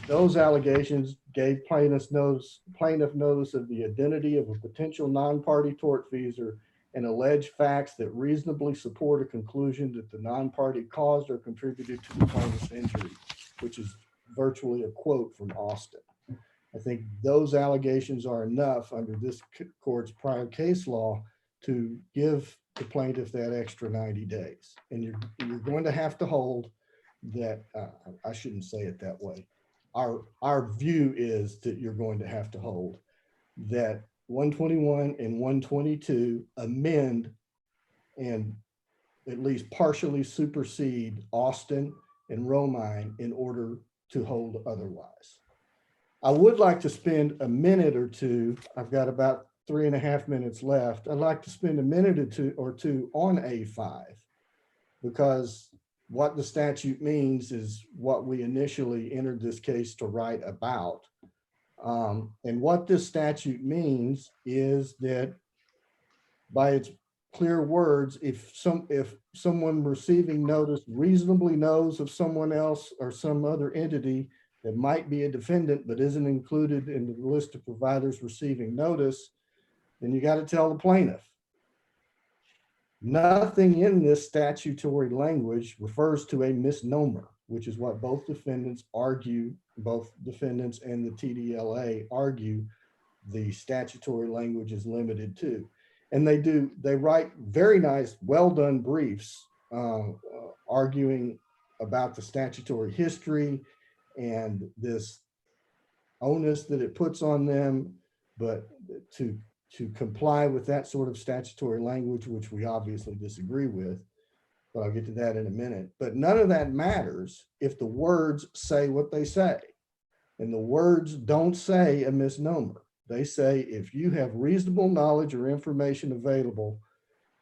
Those allegations gave plaintiff notice of the identity of a potential non-party tortfeasor and alleged facts that reasonably support a conclusion that the non-party caused or contributed to the plaintiff's injury, which is virtually a quote from Austin. I think those allegations are enough under this court's prior case law to give the plaintiff that extra 90 days. And you're going to have to hold that, I shouldn't say it that way. Our view is that you're going to have to hold that 121 and 122 amend and at least partially supersede Austin and Romine in order to hold otherwise. I would like to spend a minute or two. I've got about 3.5 minutes left. I'd like to spend a minute or two on A5, because what the statute means is what we initially entered this case to write about. And what this statute means is that by its clear words, if someone receiving notice reasonably knows of someone else or some other entity that might be a defendant but isn't included in the list of providers receiving notice, then you got to tell the plaintiff. Nothing in this statutory language refers to a misnomer, which is what both defendants argue, both defendants and the TDLA argue the statutory language is limited to. And they write very nice, well done briefs arguing about the statutory history and this onus that it puts on them, but to comply with that sort of statutory language, which we obviously disagree with, but I'll get to that in a minute. But none of that matters if the words say what they say. And the words don't say a misnomer. They say if you have reasonable knowledge or information available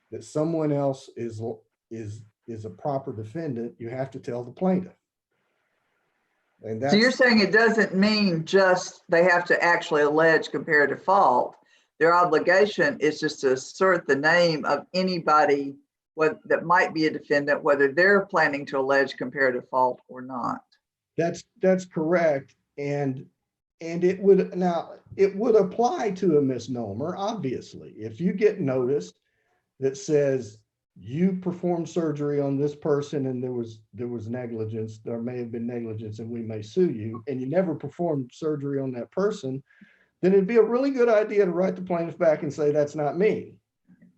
that someone else is a proper defendant, you have to tell the plaintiff. And that's, so you're saying it doesn't mean just they have to actually allege comparative fault. Their obligation is just to assert the name of anybody that might be a defendant, whether they're planning to allege comparative fault or not. That's correct. And it would apply to a misnomer, obviously. If you get notice that says you performed surgery on this person and there was negligence, there may have been negligence and we may sue you, and you never performed surgery on that person, then it'd be a really good idea to write the plaintiff back and say, that's not me.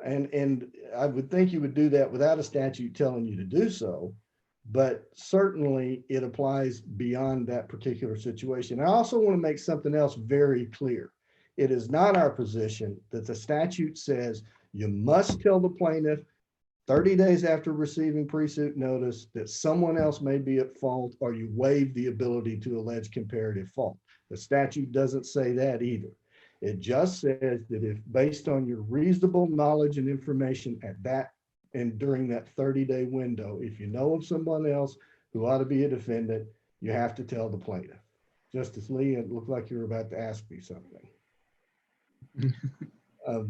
And I would think you would do that without a statute telling you to do so, but certainly it applies beyond that particular situation. I also want to make something else very clear. It is not our position that the statute says you must tell the plaintiff 30 days after receiving pre-suit notice that someone else may be at fault, or you waive the ability to allege comparative fault. The statute doesn't say that either. It just says that if based on your reasonable knowledge and information at that and during that 30-day window, if you know of someone else who ought to be a defendant, you have to tell the plaintiff. Justice Lee, it looked like you were about to ask me something.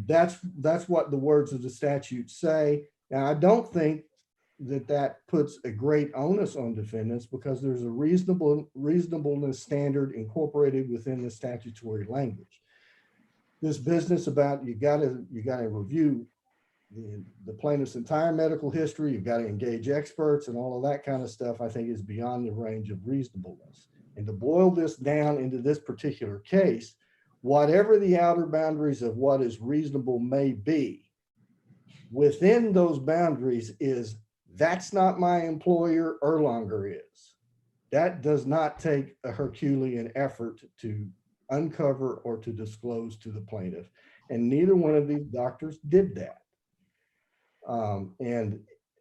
That's what the words of the statute say. Now, I don't think that puts a great onus on defendants, because there's a reasonableness standard incorporated within the statutory language. This business about you got to review the plaintiff's entire medical history, you've got to engage experts and all of that kind of stuff, I think is beyond the range of reasonableness. And to boil this down into this particular case, whatever the outer boundaries of what is reasonable may be, within those boundaries is, that's not my employer, Erlanger is. That does not take a Herculean effort to uncover or to disclose to the plaintiff. And neither one of these doctors did that. And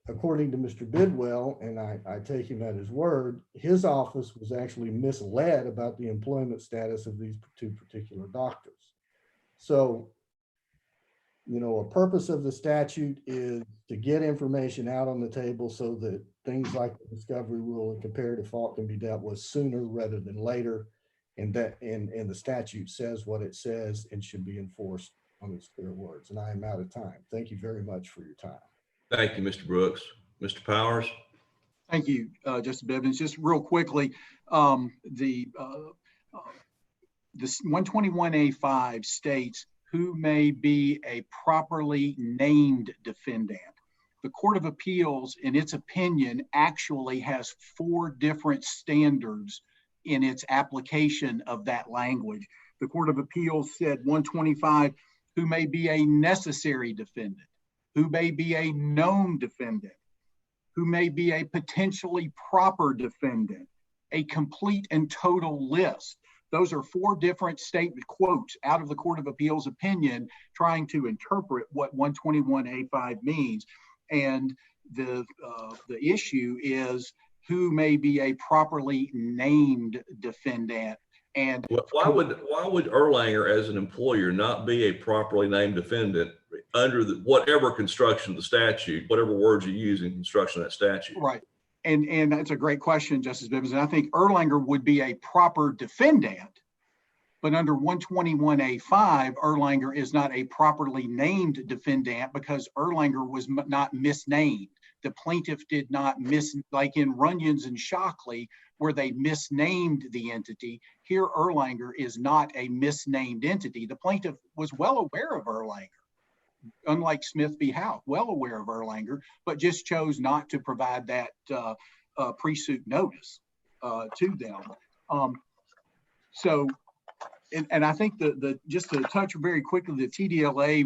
according to Mr. Bidwell, and I take him at his word, his office was actually misled about the employment status of these two particular doctors. So, you know, a purpose of the statute is to get information out on the table so that things like the discovery rule and comparative fault can be dealt with sooner rather than later. And the statute says what it says and should be enforced on its clear words. And I am out of time. Thank you very much for your time. Thank you, Mr. Brooks. Mr. Powers? Thank you, Justice Bivens. Just real quickly, this 121A5 states who may be a properly named defendant. The Court of Appeals, in its opinion, actually has 4 different standards in its application of that language. The Court of Appeals said 125, who may be a necessary defendant, who may be a known defendant, who may be a potentially proper defendant, a complete and total list. Those are 4 different statement quotes out of the Court of Appeals opinion trying to interpret what 121A5 means. And the issue is who may be a properly named defendant. And why would Erlanger as an employer not be a properly named defendant under whatever construction of the statute, whatever words you use in construction of that statute? Right. And that's a great question, Justice Bivens. And I think Erlanger would be a proper defendant, but under 121A5, Erlanger is not a properly named defendant because Erlanger was not misnamed. The plaintiff did not like in Runyons and Shockley, where they misnamed the entity. Here, Erlanger is not a misnamed entity. The plaintiff was well aware of Erlanger, unlike Smith v. Howe, well aware of Erlanger, but just chose not to provide that pre-suit notice to them. And I think just to touch very quickly, the TDLA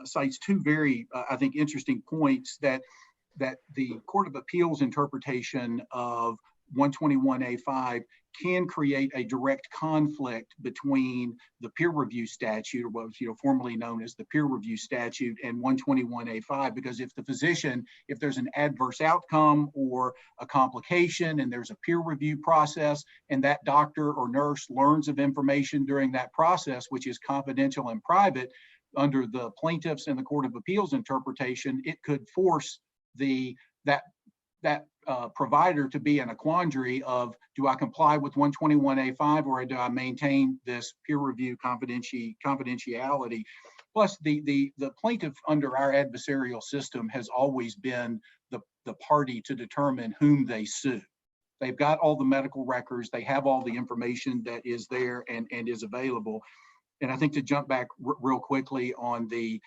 cites 2 very, I think, interesting points that the Court of Appeals interpretation of 121A5 can create a direct conflict between the peer review statute, or what was formerly known as the peer review statute, and 121A5, because if there's an adverse outcome or a complication and there's a peer review process and that doctor or nurse learns of information during that process, which is confidential and private, under the plaintiffs and the Court of Appeals interpretation, it could force that provider to be in a quandary of, do I comply with 121A5 or do I maintain this peer review confidentiality? Plus, the plaintiff under our adversarial system has always been the party to determine whom they sue. They've got all the medical records, they have all the information that is there and is available. And I think to jump back real quickly on the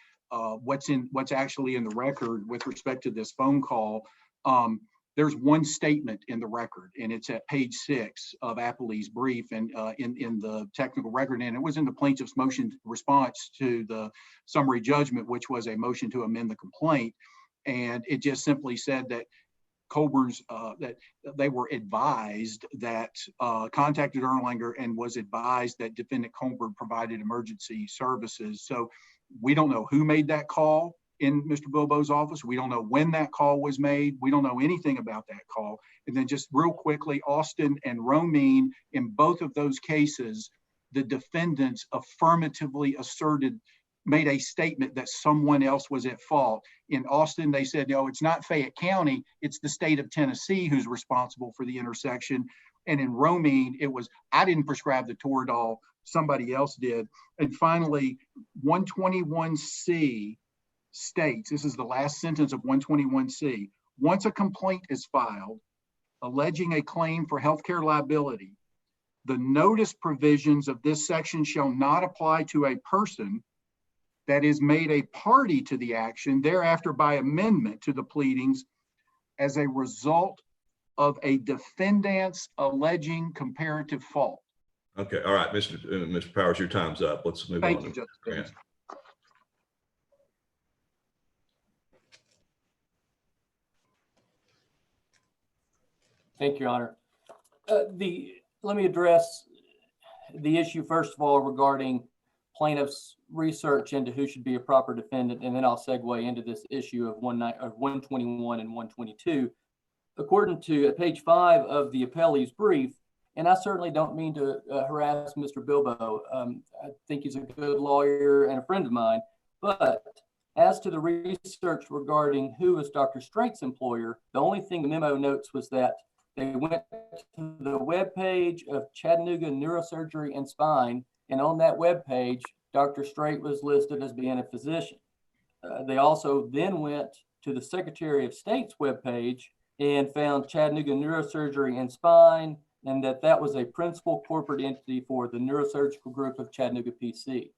what's actually in the record with respect to this phone call, there's one statement in the record, and it's at page 6 of Appley's brief and in the technical record, and it was in the plaintiff's motion response to the summary judgment, which was a motion to amend the complaint. And it just simply said that Colburn's, that they were advised that contacted Erlanger and was advised that defendant Colburn provided emergency services. So we don't know who made that call in Mr. Bilbo's office. We don't know when that call was made. We don't know anything about that call. And then just real quickly, Austin and Romine, in both of those cases, the defendants affirmatively made a statement that someone else was at fault. In Austin, they said, no, it's not Fayette County, it's the state of Tennessee who's responsible for the intersection. And in Romine, it was, I didn't prescribe the Toradol, somebody else did. And finally, 121C states, this is the last sentence of 121C, once a complaint is filed alleging a claim for healthcare liability, the notice provisions of this section shall not apply to a person that is made a party to the action thereafter by amendment to the pleadings as a result of a defendant's alleging comparative fault. Okay, all right, Mr. Powers, your time's up. Let's move on. Thank you, Justice Bivens. Thank you, Your Honor. Let me address the issue, first of all, regarding plaintiff's research into who should be a proper defendant, and then I'll segue into this issue of 121 and 122. According to page 5 of the appellee's brief, and I certainly don't mean to harass Mr. Bilbo. I think he's a good lawyer and a friend of mine, but as to the research regarding who was Dr. Strait's employer, the only thing the memo notes was that they went to the webpage of Chattanooga Neurosurgery and Spine, and on that webpage, Dr. Strait was listed as being a physician. They also then went to the Secretary of State's webpage and found Chattanooga Neurosurgery and Spine, and that was a principal corporate entity for the neurosurgical group of Chattanooga PC.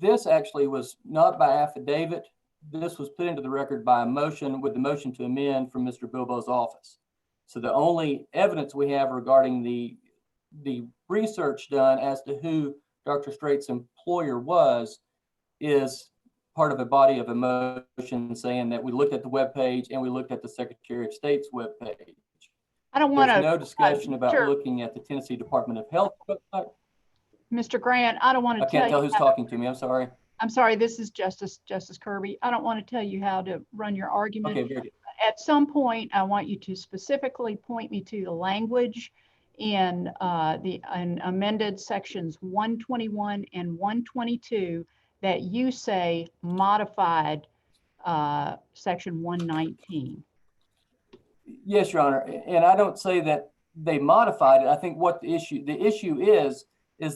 This actually was not by affidavit. This was put into the record by a motion with the motion to amend from Mr. Bilbo's office. So the only evidence we have regarding the research done as to who Dr. Strait's employer was is part of a body of a motion saying that we looked at the webpage and we looked at the Secretary of State's webpage. I don't want to. There's no discussion about sure. looking at the Tennessee Department of Health website. Mr. Grant, I don't want to I can't tell who's talking to me. I'm sorry. I'm sorry, this is Justice Kirby. I don't want to tell you how to run your argument. Okay, very good. At some point, I want you to specifically point me to the language in amended sections 121 and 122 that you say modified section 119. Yes, Your Honor. And I don't say that they modified it. I think what the issue is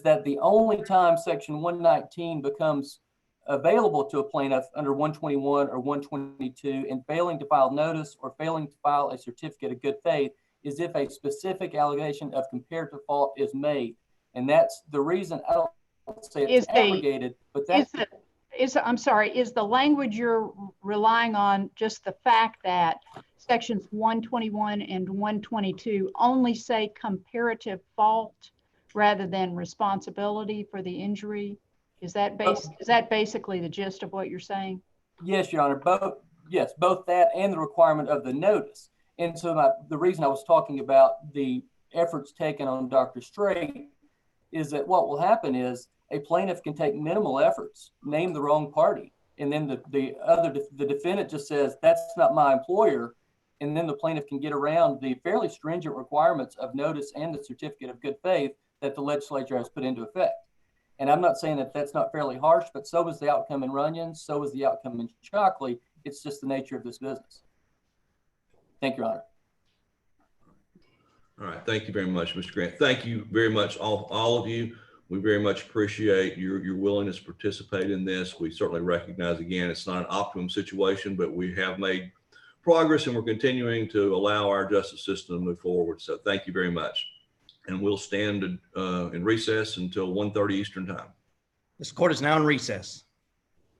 that the only time section 119 becomes available to a plaintiff under 121 or 122 and failing to file notice or failing to file a certificate of good faith is if a specific allegation of comparative fault is made. And that's the reason I don't say it's abrogated, but that's I'm sorry, is the language you're relying on just the fact that sections 121 and 122 only say comparative fault rather than responsibility for the injury? Is that basically the gist of what you're saying? Yes, Your Honor. Both that and the requirement of the notice. And so the reason I was talking about the efforts taken on Dr. Strait is that what will happen is a plaintiff can take minimal efforts, name the wrong party, and then the defendant just says, that's not my employer. And then the plaintiff can get around the fairly stringent requirements of notice and the certificate of good faith that the legislature has put into effect. And I'm not saying that that's not fairly harsh, but so was the outcome in Runyon, so was the outcome in Shockley. It's just the nature of this business. Thank you, Your Honor. All right. Thank you very much, Mr. Grant. Thank you very much, all of you. We very much appreciate your willingness to participate in this. We certainly recognize, again, it's not an optimum situation, but we have made progress and we're continuing to allow our justice system to move forward. So thank you very much. And we'll stand in recess until 1:30 Eastern time. This court is now in recess.